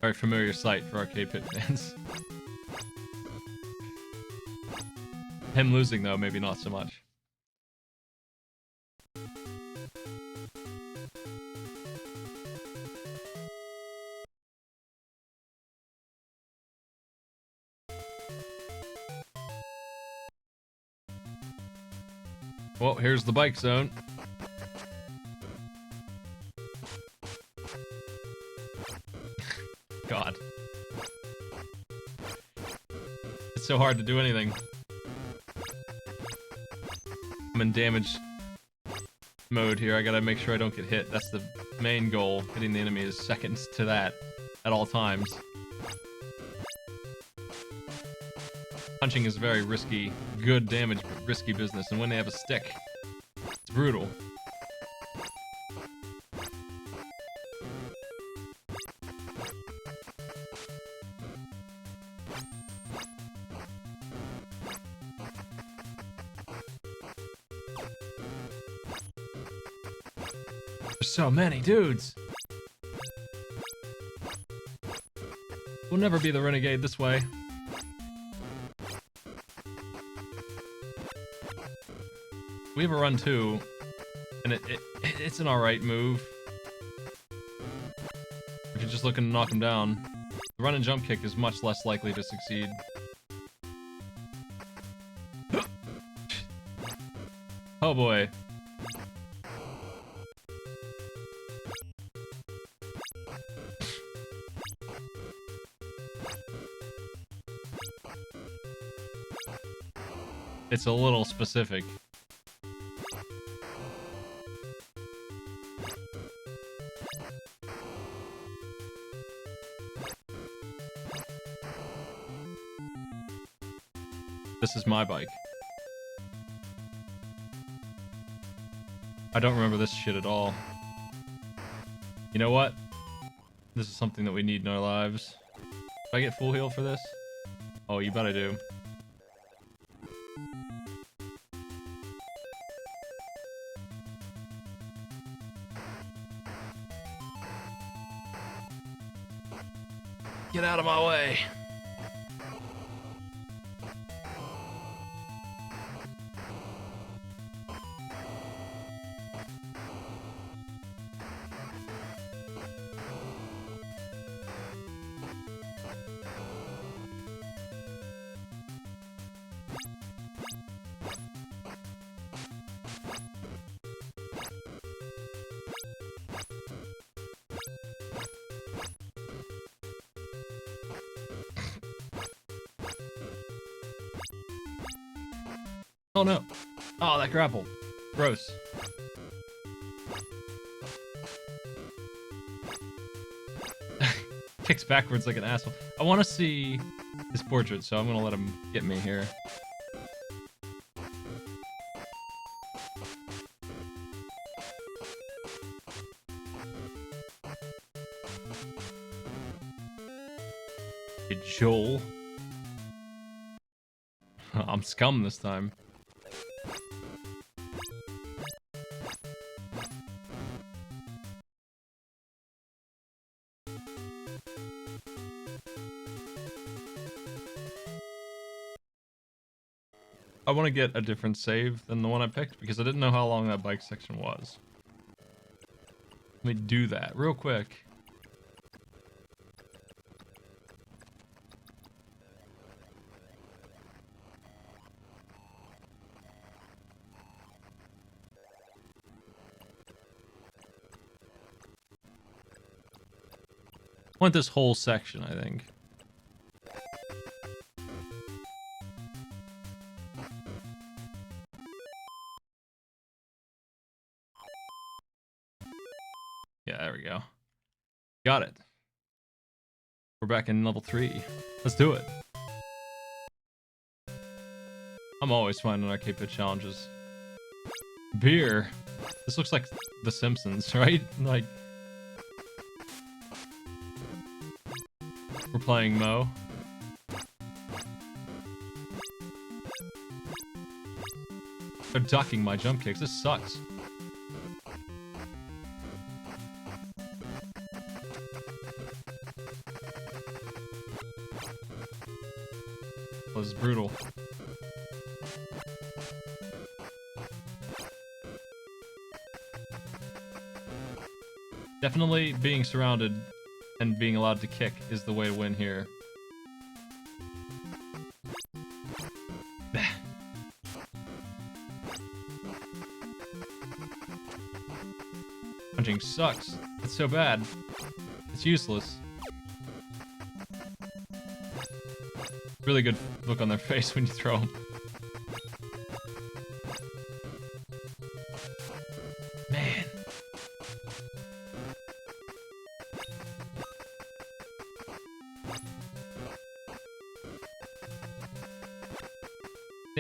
Very familiar sight for Arcade Pit fans. Him losing, though, maybe not so much. Well, here's the bike zone. God. It's so hard to do anything. I'm in damage mode here. I gotta make sure I don't get hit. That's the main goal. Hitting the enemy is second to that. at all times. Punching is very risky, good damage, but risky business. And when they have a stick, it's brutal. There's so many dudes. We'll never be the Renegade this way. We have a run too, and it's an alright move. If you're just looking to knock him down. The run and jump kick is much less likely to succeed. Oh boy. It's a little specific. This is my bike. I don't remember this shit at all. You know what? This is something that we need in our lives. Do I get full heal for this? Oh, you bet I do. Get out of my way. Oh no. Oh, that grapple. Gross. Kicks backwards like an asshole. I want to see his portrait, so I'm going to let him get me here. Hey, Joel. I'm scum this time. I want to get a different save than the one I picked because I didn't know how long that bike section was. Let me do that real quick. I want this whole section, I think. Yeah, there we go. Got it. We're back in level 3. Let's do it. I'm always finding arcade pit challenges. Beer. This looks like The Simpsons, right? Like... We're playing Mo. They're ducking my jump kicks. This sucks. This is brutal. Definitely being surrounded and being allowed to kick is the way to win here. Punching sucks. It's so bad. It's useless. Really good look on their face when you throw them. Man.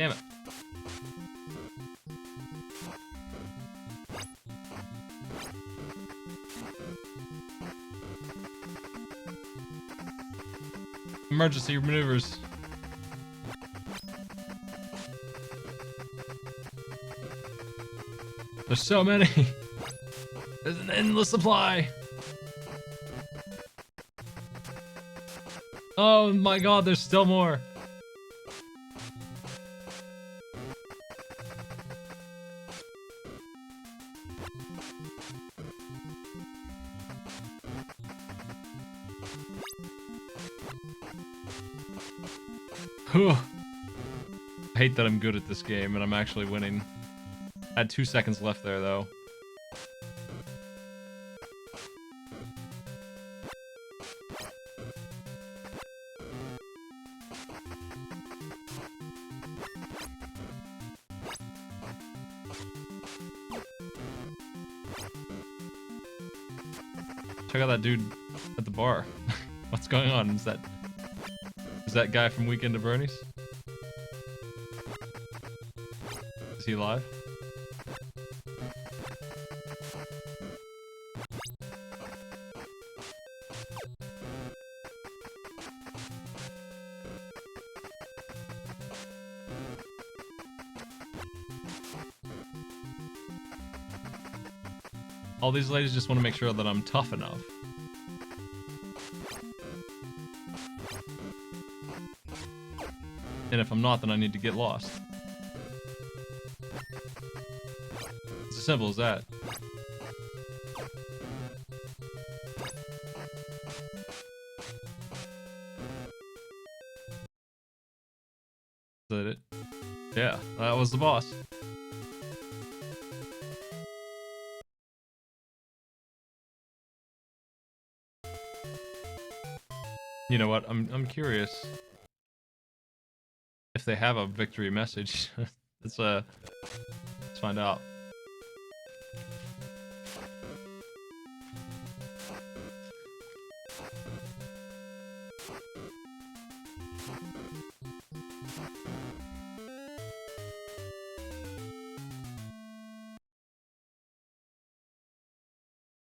Damn it. Emergency maneuvers. There's so many. There's an endless supply. Oh my god, there's still more. Whew. I hate that I'm good at this game and I'm actually winning. I had 2 seconds left there though. Check out that dude at the bar. What's going on? Is that guy from Weekend at Bernie's? Is he alive? All these ladies just want to make sure that I'm tough enough. And if I'm not, then I need to get lost. It's as simple as that. Is that it? Yeah, that was the boss. You know what? I'm curious if they have a victory message. let's find out.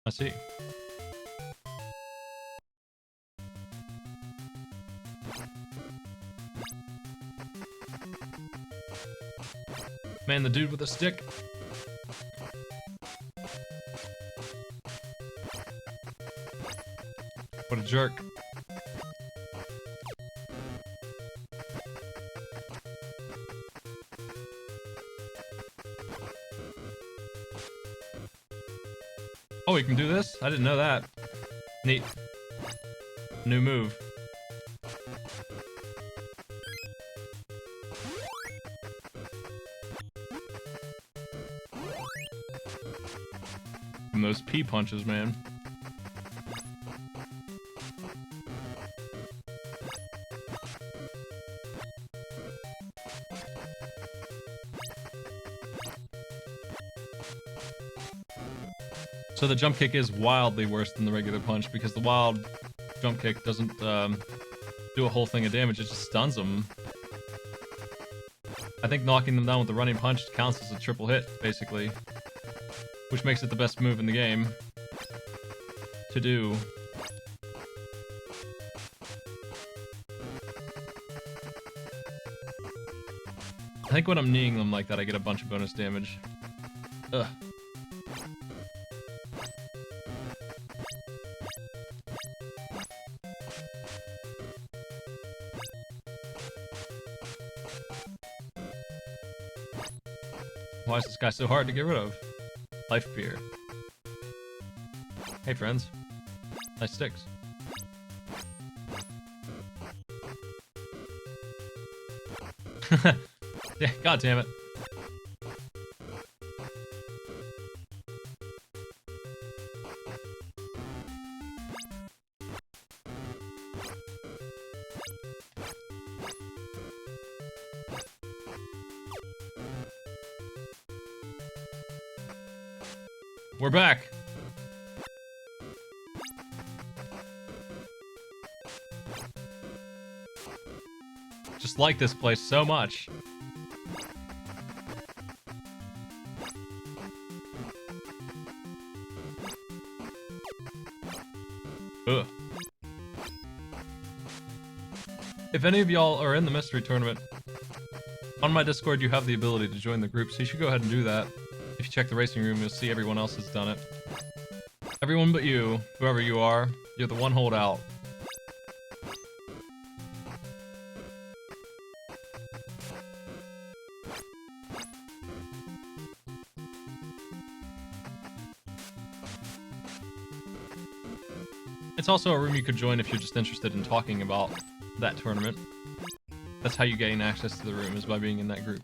I see. Man, the dude with a stick. What a jerk. Oh, we can do this? I didn't know that. Neat. New move. And those P punches, man. So the jump kick is wildly worse than the regular punch because the wild jump kick doesn't do a whole thing of damage, it just stuns them. I think knocking them down with the running punch counts as a triple hit, basically. Which makes it the best move in the game to do. I think when I'm kneeing them like that, I get a bunch of bonus damage. Ugh. Why is this guy so hard to get rid of? Life beer. Hey friends. Nice sticks. Yeah, god damn it. We're back. Just like this place so much. Ugh. If any of y'all are in the mystery tournament, on my Discord you have the ability to join the group, so you should go ahead and do that. If you check the racing room, you'll see everyone else has done it. Everyone but you, whoever you are, you're the one holdout. It's also a room you could join if you're just interested in talking about that tournament. That's how you gain access to the room, is by being in that group.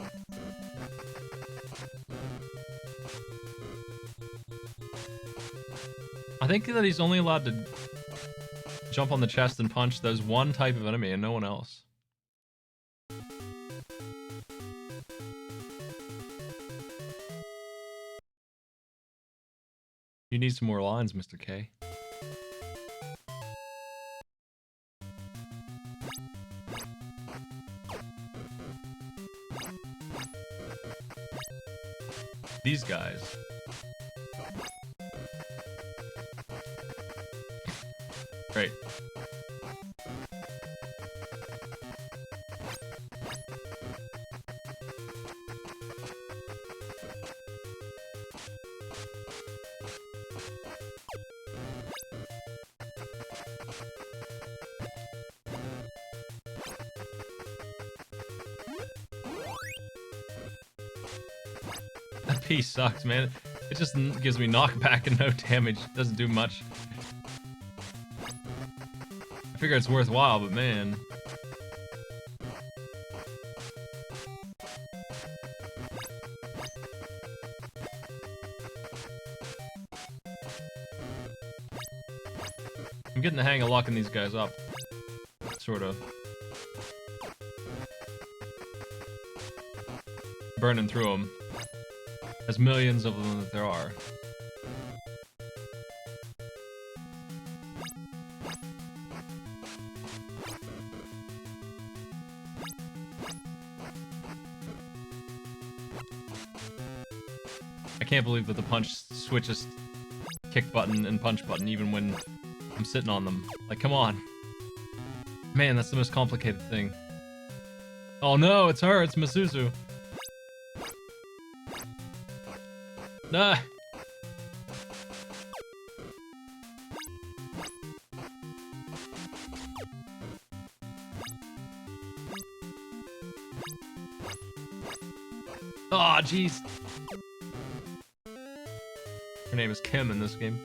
I think that he's only allowed to jump on the chest and punch those one type of enemy and no one else. You need some more lines, Mr. K. These guys. Great. That piece sucks, man. It just gives me knockback and no damage. It doesn't do much. I figure it's worthwhile, but man. I'm getting the hang of locking these guys up. Sort of. Burning through them. There's millions of them that there are. I can't believe that the punch switches kick button and punch button even when I'm sitting on them. Like, come on. Man, that's the most complicated thing. Oh no, it's her, it's Masuzu. Nah. Aw, jeez. Her name is Kim in this game.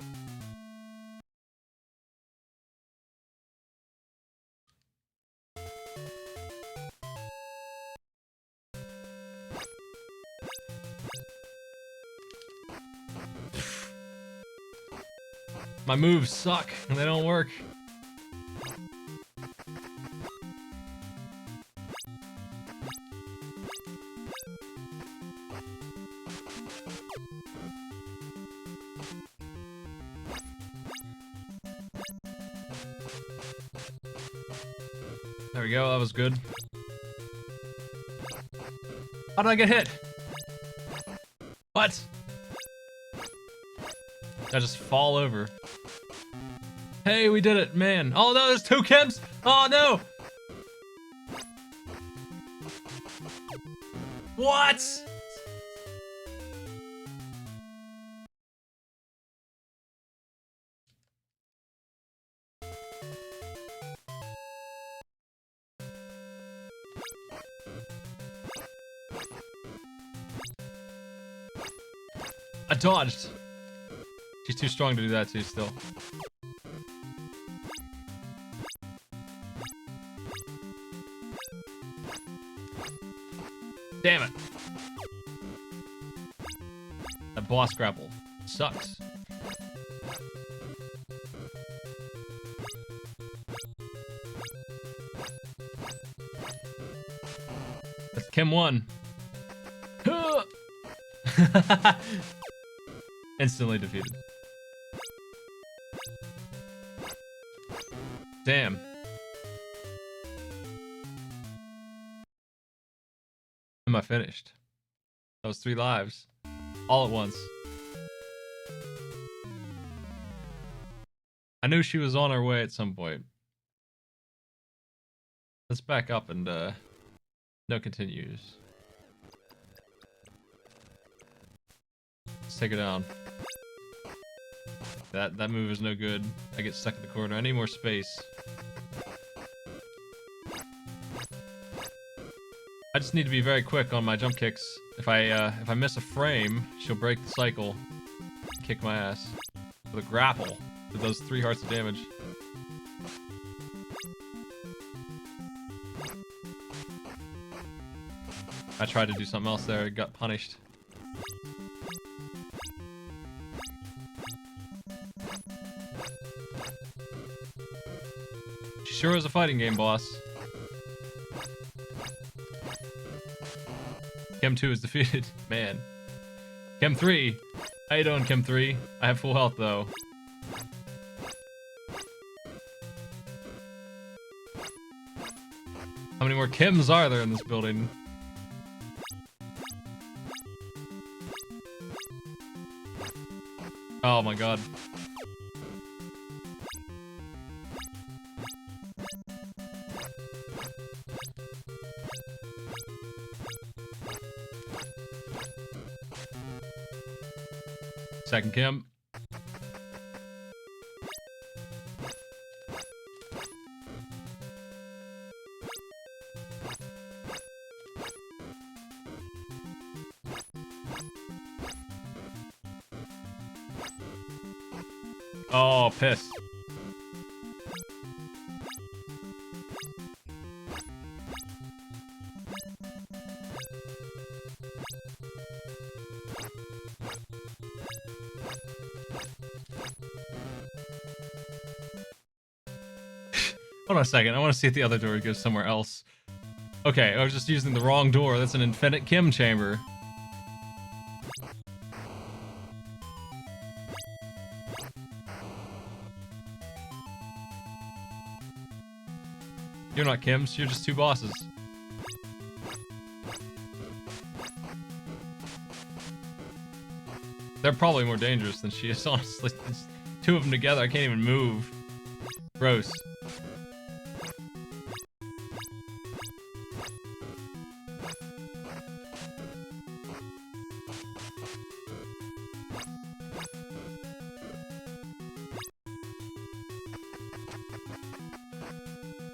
My moves suck and they don't work. There we go, that was good. How did I get hit? What? Did I just fall over? Hey, we did it, man. Oh no, there's two Kims! Oh no! What? I dodged. She's too strong to do that too still. Damn it. That boss grapple sucks. That's Kim 1. Instantly defeated. Damn. Am I finished? That was 3 lives. All at once. I knew she was on her way at some point. Let's back up and no continues. Let's take her down. That move is no good. I get stuck in the corner. I need more space. I just need to be very quick on my jump kicks. If I miss a frame, she'll break the cycle, kick my ass with a grapple that does 3 hearts of damage. I tried to do something else there, got punished. She sure is a fighting game, boss. Chem 2 is defeated. Man. Chem 3. How you doing, Chem 3? I have full health, though. How many more Chems are there in this building? Oh my god. Second Chem. Oh, piss. Hold on a second. I want to see if the other door goes somewhere else. Okay, I was just using the wrong door. That's an infinite Chem chamber. You're not Chems, you're just 2 bosses. They're probably more dangerous than she is, honestly. There's 2 of them together, I can't even move. Gross.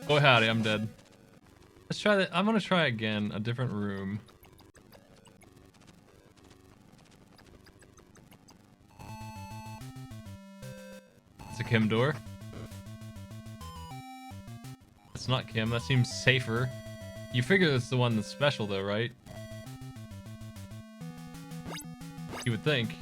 Boy howdy, I'm dead. Let's try that. I'm gonna try again, a different room. It's a Chem door. It's not Chem, that seems safer. You figure it's the one that's special though, right? You would think.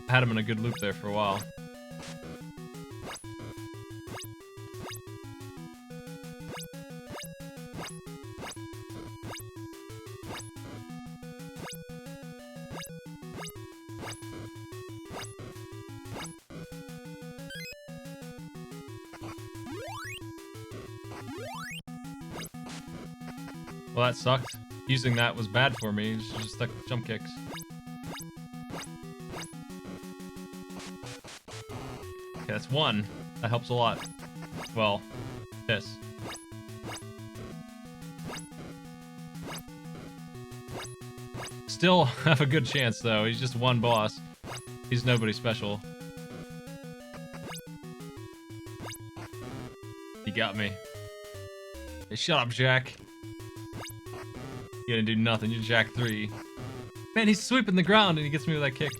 I had him in a good loop there for a while. Well, that sucked. Using that was bad for me. Just stuck with jump kicks. Okay, that's 1. That helps a lot. Well, this. Still have a good chance, though. He's just 1 boss. He's nobody special. He got me. Hey, shut up, Jack. You gonna do nothing. You're Jack 3. Man, he's sweeping the ground and he gets me with that kick.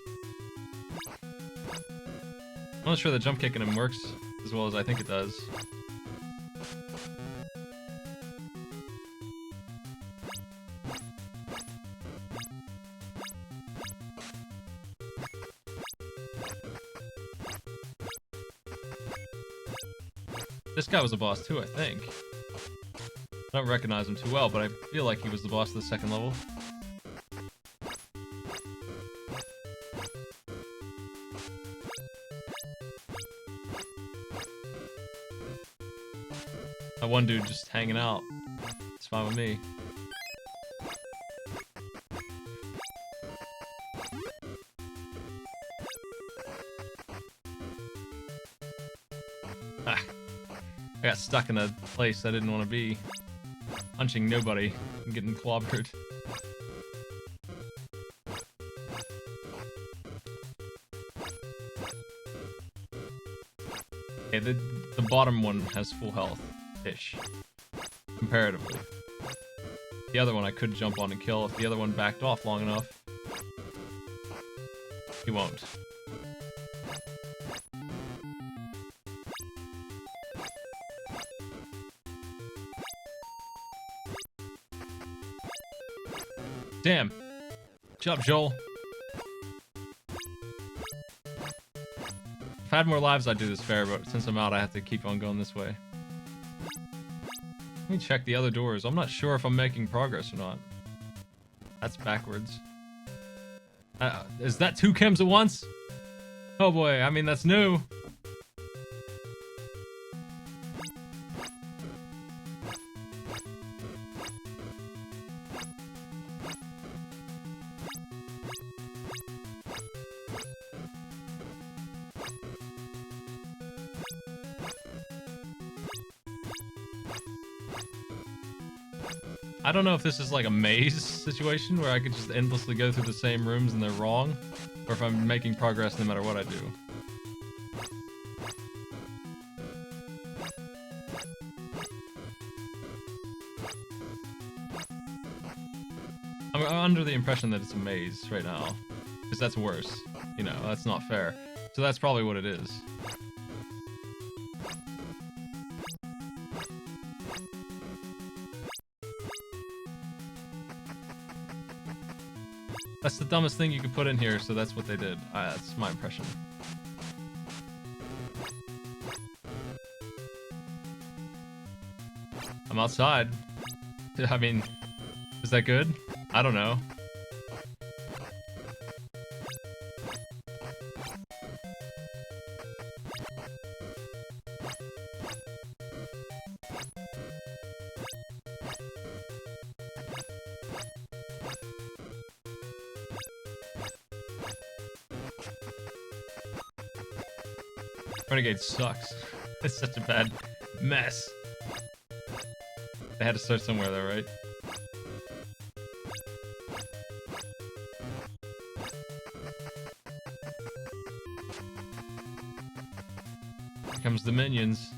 I'm not sure the jump kick in him works as well as I think it does. This guy was a boss too, I think. I don't recognize him too well, but I feel like he was the boss of the 2nd level. That one dude just hanging out. It's fine with me. Ah, I got stuck in a place I didn't want to be. Punching nobody and getting clobbered. Okay, the bottom one has full health-ish. Comparatively. The other one I could jump on and kill if the other one backed off long enough. He won't. Damn. Good job, Joel. If I had more lives, I'd do this fair, but since I'm out, I have to keep on going this way. Let me check the other doors. I'm not sure if I'm making progress or not. That's backwards. Is that 2 chems at once? Oh boy, I mean, that's new. I don't know if this is like a maze situation where I could just endlessly go through the same rooms and they're wrong, or if I'm making progress no matter what I do. I'm under the impression that it's a maze right now, because that's worse. You know, that's not fair. So that's probably what it is. That's the dumbest thing you could put in here, so that's what they did. That's my impression. I'm outside. I mean, is that good? I don't know. Renegade sucks. It's such a bad mess. They had to start somewhere though, right? Here comes the minions.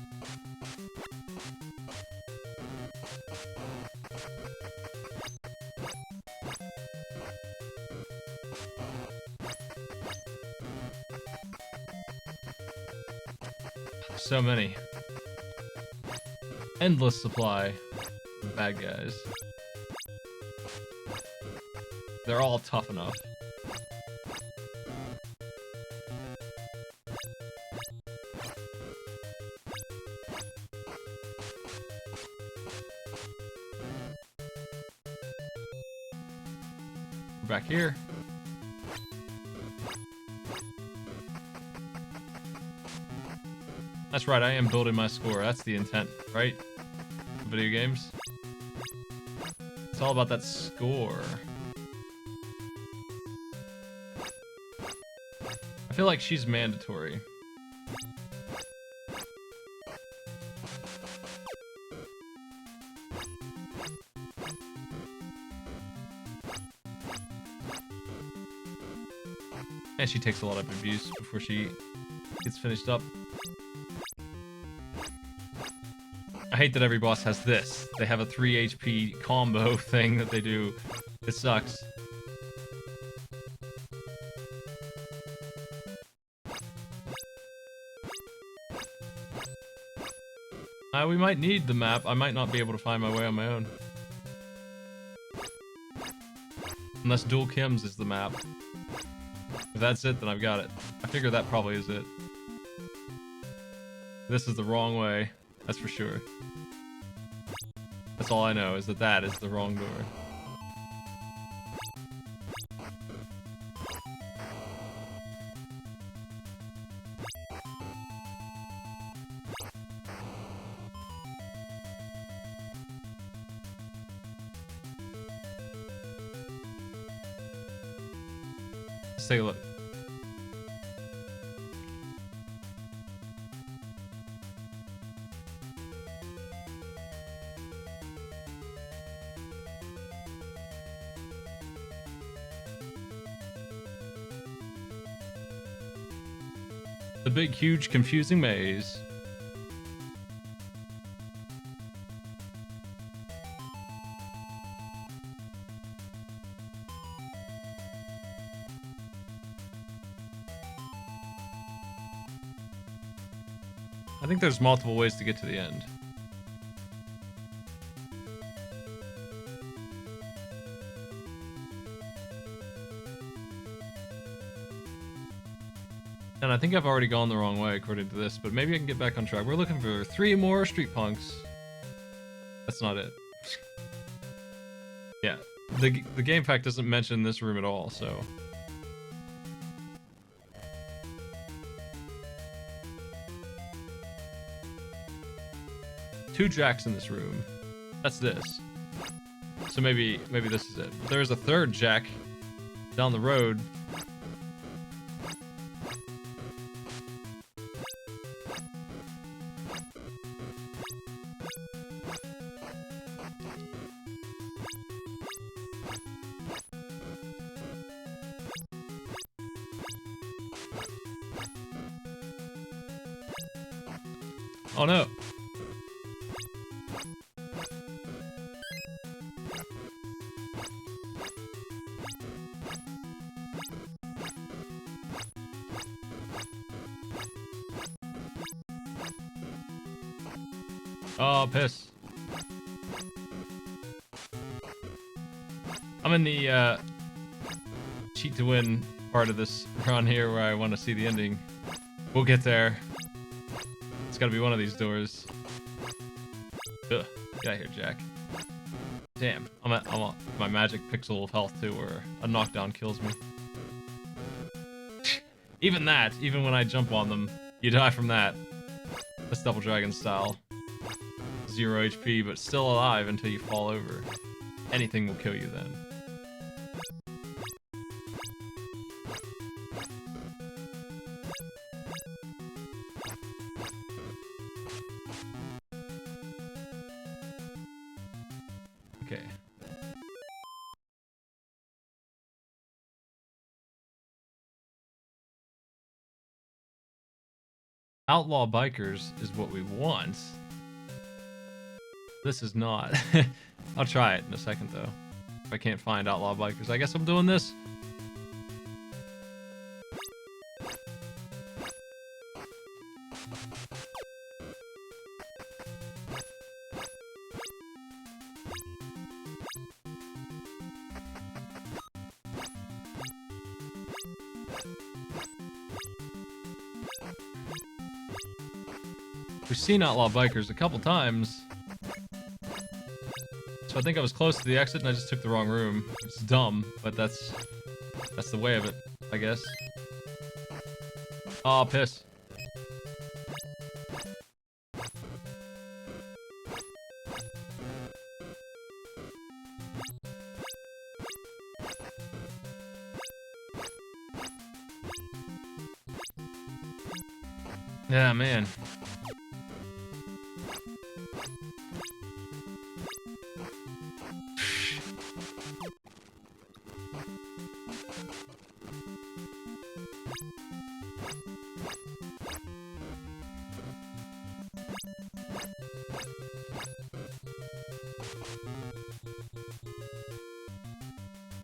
So many. Endless supply of bad guys. They're all tough enough. We're back here. That's right, I am building my score. That's the intent, right? Video games. It's all about that score. I feel like she's mandatory. And she takes a lot of abuse before she gets finished up. I hate that every boss has this. They have a 3 HP combo thing that they do. It sucks. We might need the map. I might not be able to find my way on my own. Unless dual chems is the map. If that's it, then I've got it. I figure that probably is it. This is the wrong way. That's for sure. That's all I know, is that that is the wrong door. Let's take a look. The big, huge, confusing maze. I think there's multiple ways to get to the end. And I think I've already gone the wrong way according to this, but maybe I can get back on track. We're looking for 3 more street punks. That's not it. Yeah, the game fact doesn't mention this room at all, so. Two jacks in this room. That's this. So maybe this is it. But there's a third jack down the road. Oh no. Oh, piss. I'm in the cheat to win part of this run here where I want to see the ending. We'll get there. It's gotta be one of these doors. Ugh, get out of here, Jack. Damn, I'm at my magic pixel of health too, where a knockdown kills me. Even when I jump on them, you die from that. That's Double Dragon style. 0 HP, but still alive until you fall over. Anything will kill you then. Okay. Outlaw bikers is what we want. This is not. I'll try it in a second though. If I can't find outlaw bikers, I guess I'm doing this. We've seen outlaw bikers a couple times. So I think I was close to the exit and I just took the wrong room. It's dumb, but that's the way of it, I guess. Aw, piss. Yeah, man.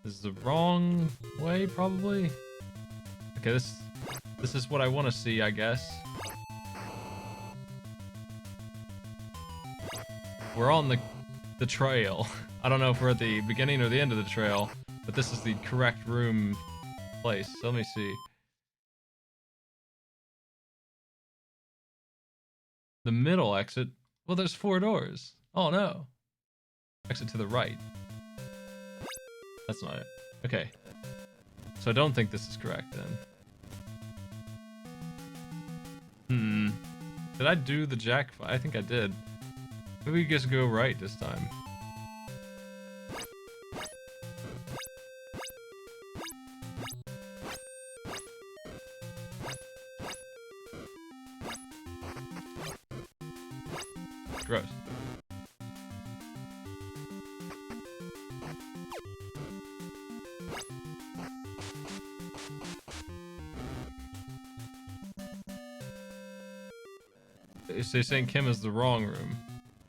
This is the wrong way, probably. Okay, this is what I want to see, I guess. We're on the trail. I don't know if we're at the beginning or the end of the trail, but this is the correct room place. So let me see. The middle exit. Well, there's 4 doors. Oh no. Exit to the right. That's not it. Okay. So I don't think this is correct then. Did I do the jack? I think I did. Maybe we just go right this time. Gross. So you're saying Kim is the wrong room.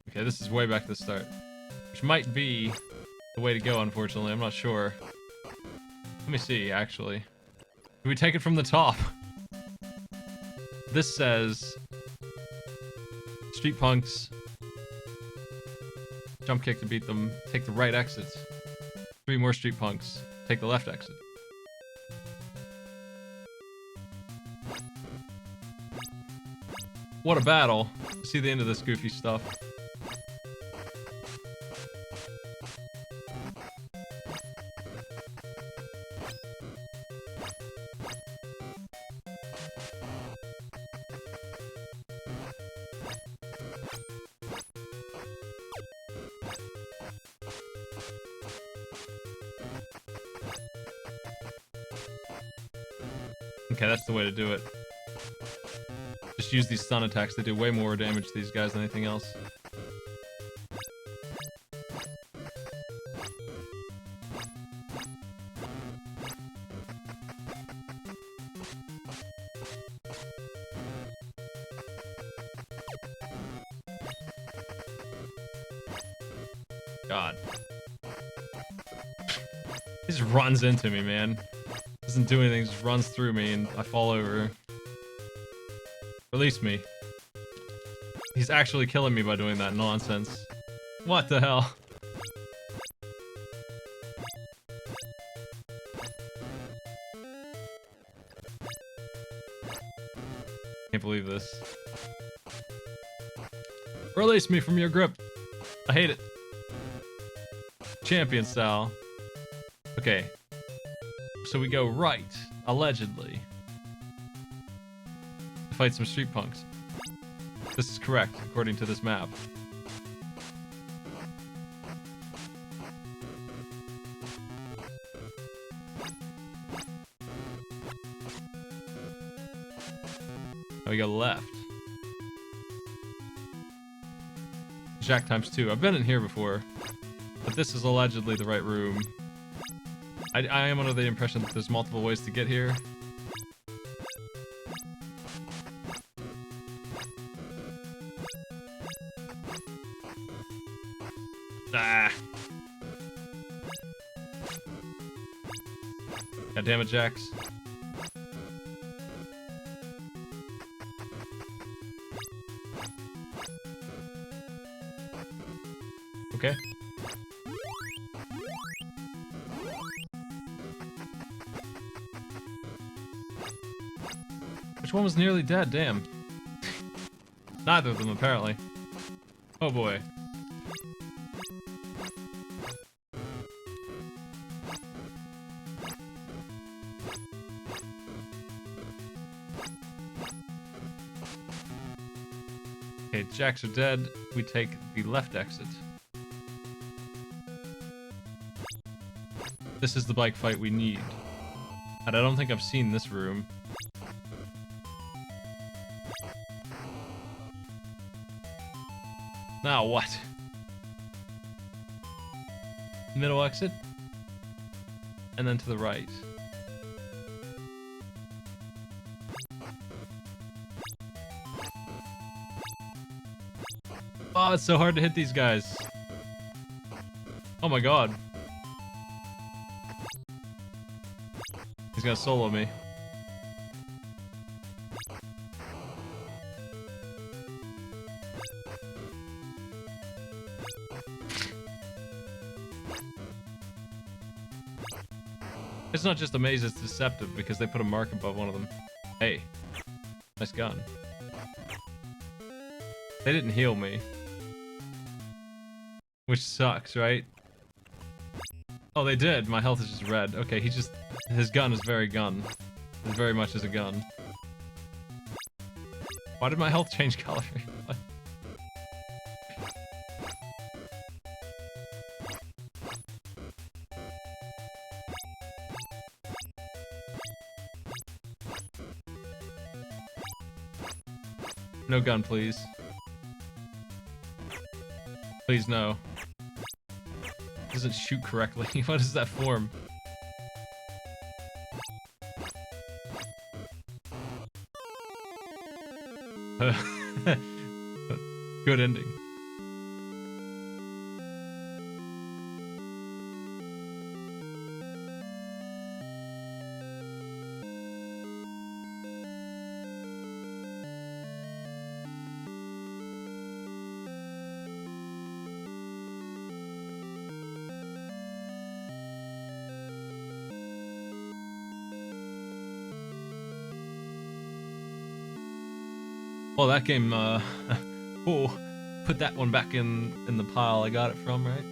Okay, this is way back to the start. Which might be the way to go, unfortunately. I'm not sure. Let me see, actually. Do we take it from the top? This says... Street punks. Jump kick to beat them. Take the right exit. 3 more street punks. Take the left exit. What a battle. See the end of this goofy stuff. Okay, that's the way to do it. Just use these stun attacks. They do way more damage to these guys than anything else. God. He just runs into me, man. Doesn't do anything, just runs through me and I fall over. Release me. He's actually killing me by doing that nonsense. What the hell? Can't believe this. Release me from your grip. I hate it. Champion style. Okay. So we go right, allegedly. To fight some street punks. This is correct, according to this map. Now we go left. Jack times 2. I've been in here before, but this is allegedly the right room. I am under the impression that there's multiple ways to get here. Ah. God damn it, Jax. Okay. Which one was nearly dead? Damn. Neither of them, apparently. Oh boy. Okay, Jacks are dead. We take the left exit. This is the bike fight we need. And I don't think I've seen this room. Now what? Middle exit. And then to the right. Oh, it's so hard to hit these guys. Oh my god. He's gonna solo me. It's not just a maze, it's deceptive because they put a mark above one of them. Hey, nice gun. They didn't heal me. Which sucks, right? Oh, they did. My health is just red. Okay, his gun is very gun. It's very much as a gun. Why did my health change color? What? No gun, please. Please no. Doesn't shoot correctly. What is that form? Good ending. Well, that game, oh, put that one back in the pile I got it from, right?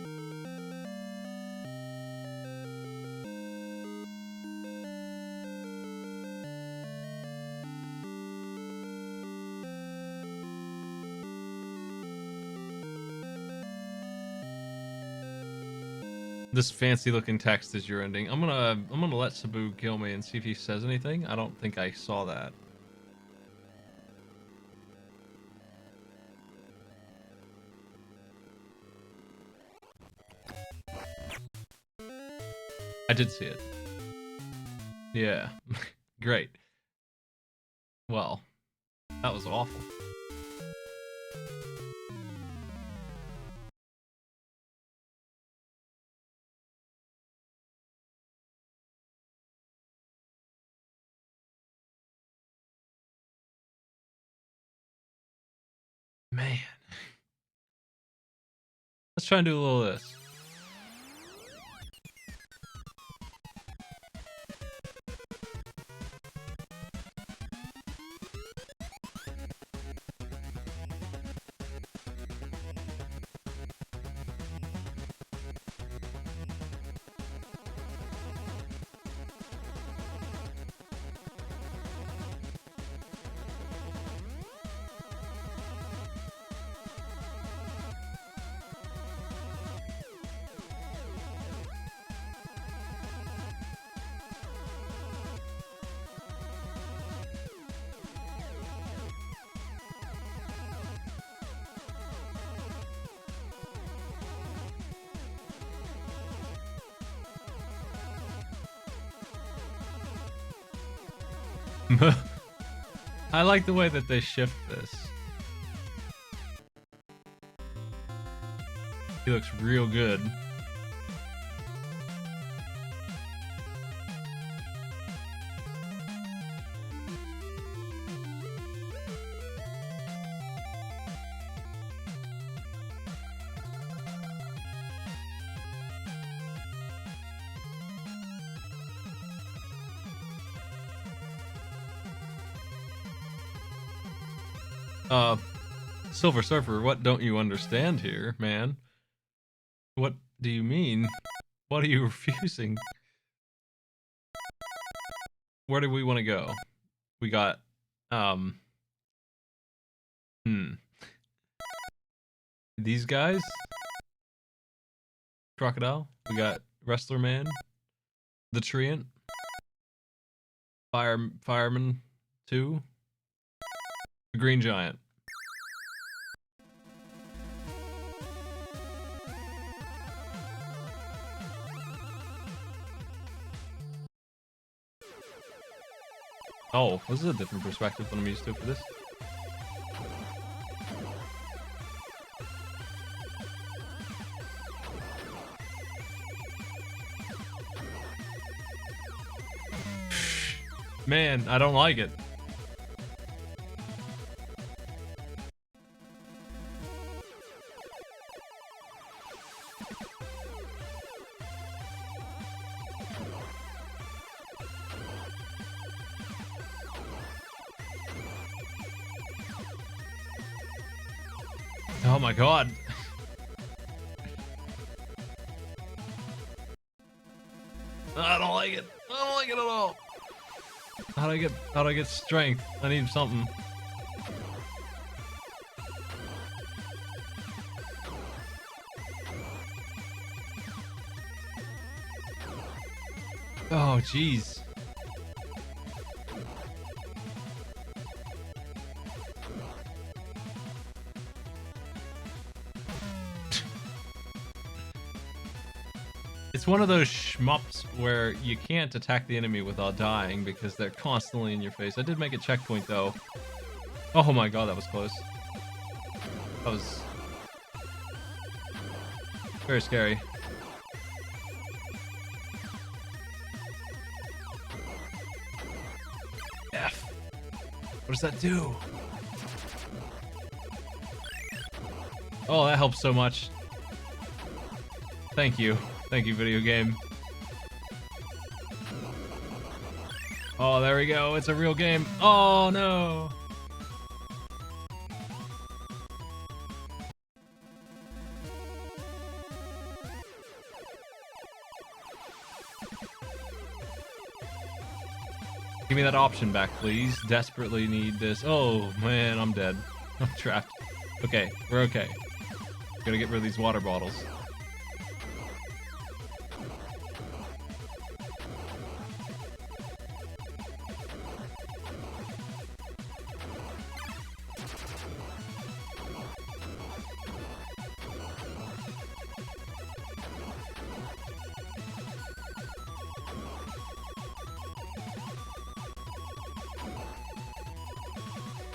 This fancy looking text is your ending. I'm gonna let Sabu kill me and see if he says anything. I don't think I saw that. I did see it. Yeah. Great. Well, that was awful. Man. Let's try and do a little of this. I like the way that they shift this. He looks real good. Silver Surfer, what don't you understand here, man? What do you mean? What are you refusing? Where do we want to go? We got, these guys? Crocodile? We got Wrestler Man? The Treant? Fireman 2? The Green Giant. Oh, this is a different perspective than I'm used to for this. Man, I don't like it. Oh my god. I don't like it. I don't like it at all. How do I get strength? I need something. Oh jeez. It's one of those shmups where you can't attack the enemy without dying because they're constantly in your face. I did make a checkpoint though. Oh my god, that was close. That was very scary. F. What does that do? Oh, that helps so much. Thank you. Thank you, video game. Oh, there we go. It's a real game. Oh, no. Give me that option back, please. Desperately need this. Oh, man, I'm dead. I'm trapped. Okay, we're okay. Gotta get rid of these water bottles.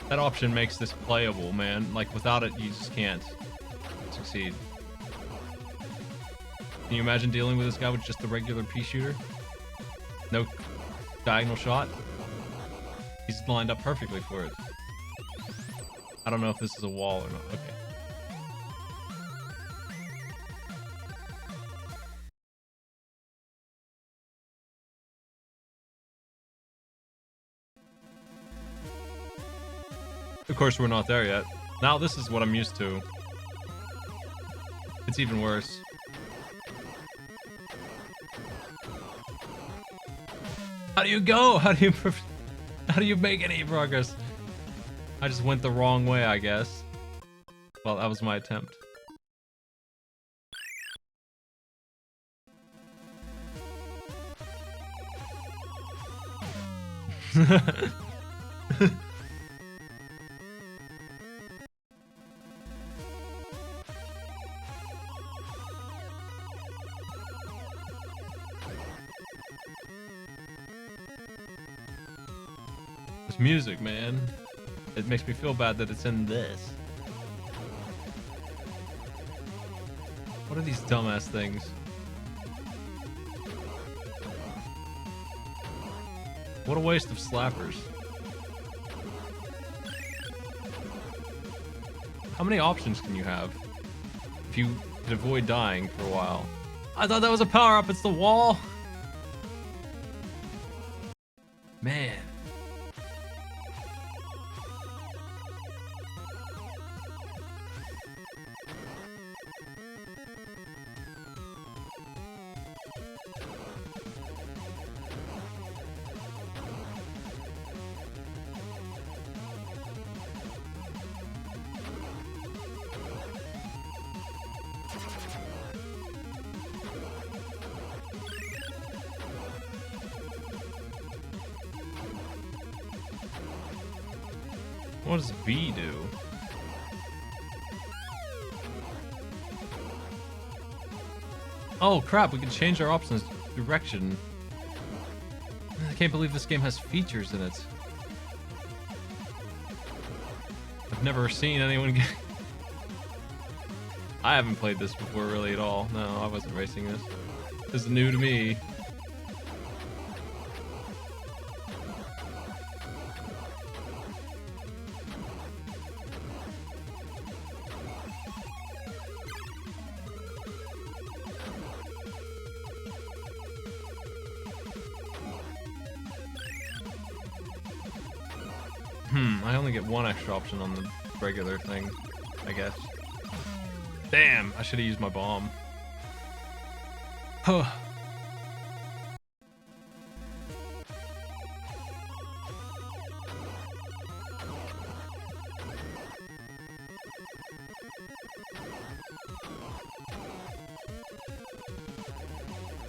That option makes this playable, man. Like, without it, you just can't succeed. Can you imagine dealing with this guy with just the regular pea shooter? No diagonal shot? He's lined up perfectly for it. I don't know if this is a wall or not. Okay. Of course, we're not there yet. Now this is what I'm used to. It's even worse. How do you go? How do you make any progress? I just went the wrong way, I guess. Well, that was my attempt. This music, man. It makes me feel bad that it's in this. What are these dumbass things? What a waste of slappers. How many options can you have if you could avoid dying for a while? I thought that was a power-up. It's the wall. Man. What does B do? Oh crap, we can change our options direction. I can't believe this game has features in it. I've never seen anyone get... I haven't played this before really at all. No, I wasn't racing this. This is new to me. I only get one extra option on the regular thing, I guess. Damn, I should have used my bomb. Huh.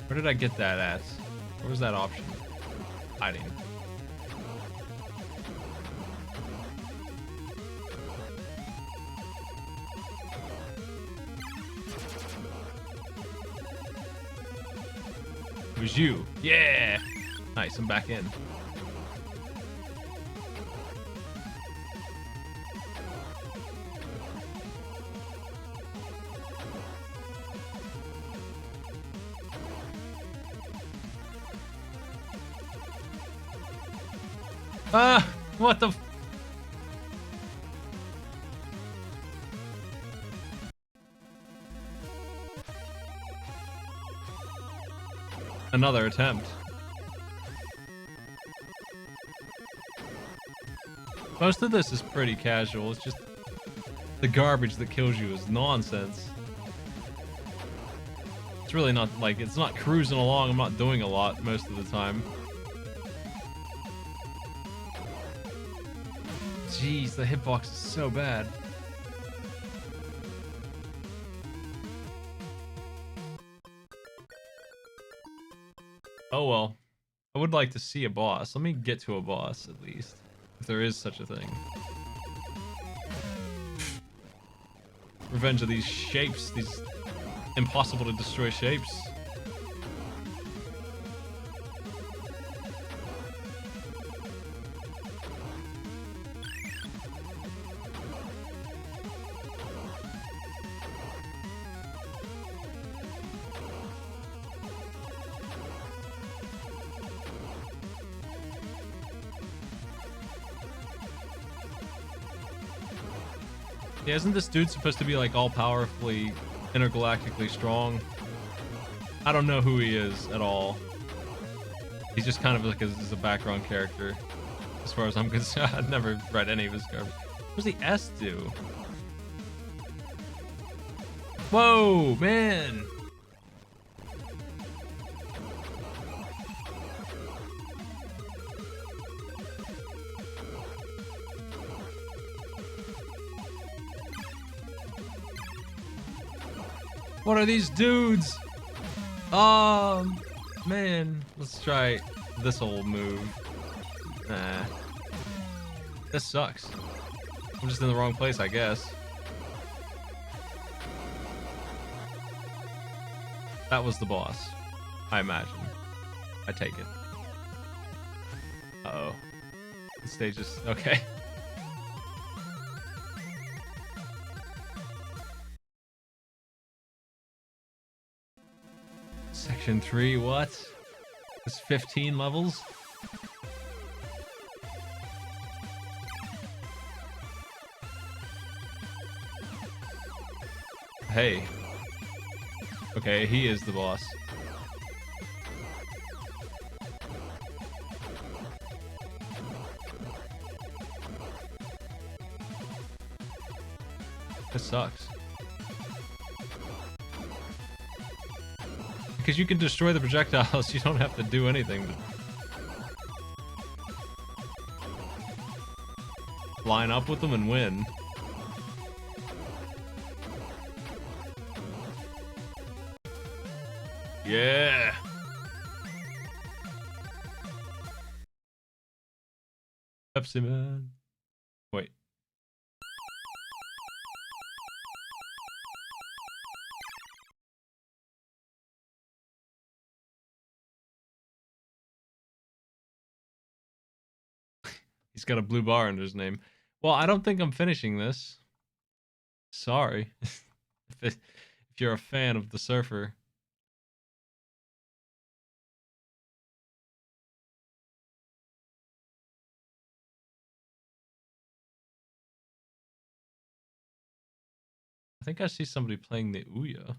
Where did I get that at? Where was that option? Hiding. It was you. Yeah. Nice, I'm back in. Ah, what the Another attempt. Most of this is pretty casual. It's just the garbage that kills you is nonsense. It's really not like, it's not cruising along. I'm not doing a lot most of the time. Jeez, the hitbox is so bad. Oh well. I would like to see a boss. Let me get to a boss at least. If there is such a thing. Revenge of these shapes. These impossible to destroy shapes. Yeah, isn't this dude supposed to be like all-powerfully, intergalactically strong? I don't know who he is at all. He's just kind of like as a background character, as far as I'm concerned. I've never read any of his garbage. What does the S do? Whoa, man! What are these dudes? Man, let's try this old move. Nah. This sucks. I'm just in the wrong place, I guess. That was the boss, I imagine. I take it. Uh-oh. The stage is... okay. Section 3, what? It's 15 levels? Hey. Okay, he is the boss. This sucks. Because you can destroy the projectiles, you don't have to do anything. But line up with them and win. Yeah. Pepsi Man. Wait. He's got a blue bar under his name. Well, I don't think I'm finishing this. Sorry. if you're a fan of the surfer. I think I see somebody playing the Ouya.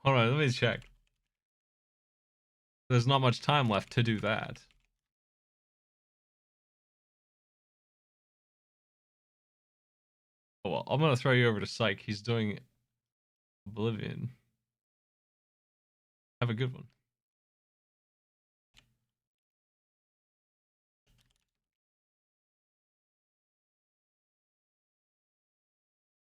Hold on, let me check. There's not much time left to do that. Oh well, I'm gonna throw you over to Psych. He's doing Oblivion. Have a good one.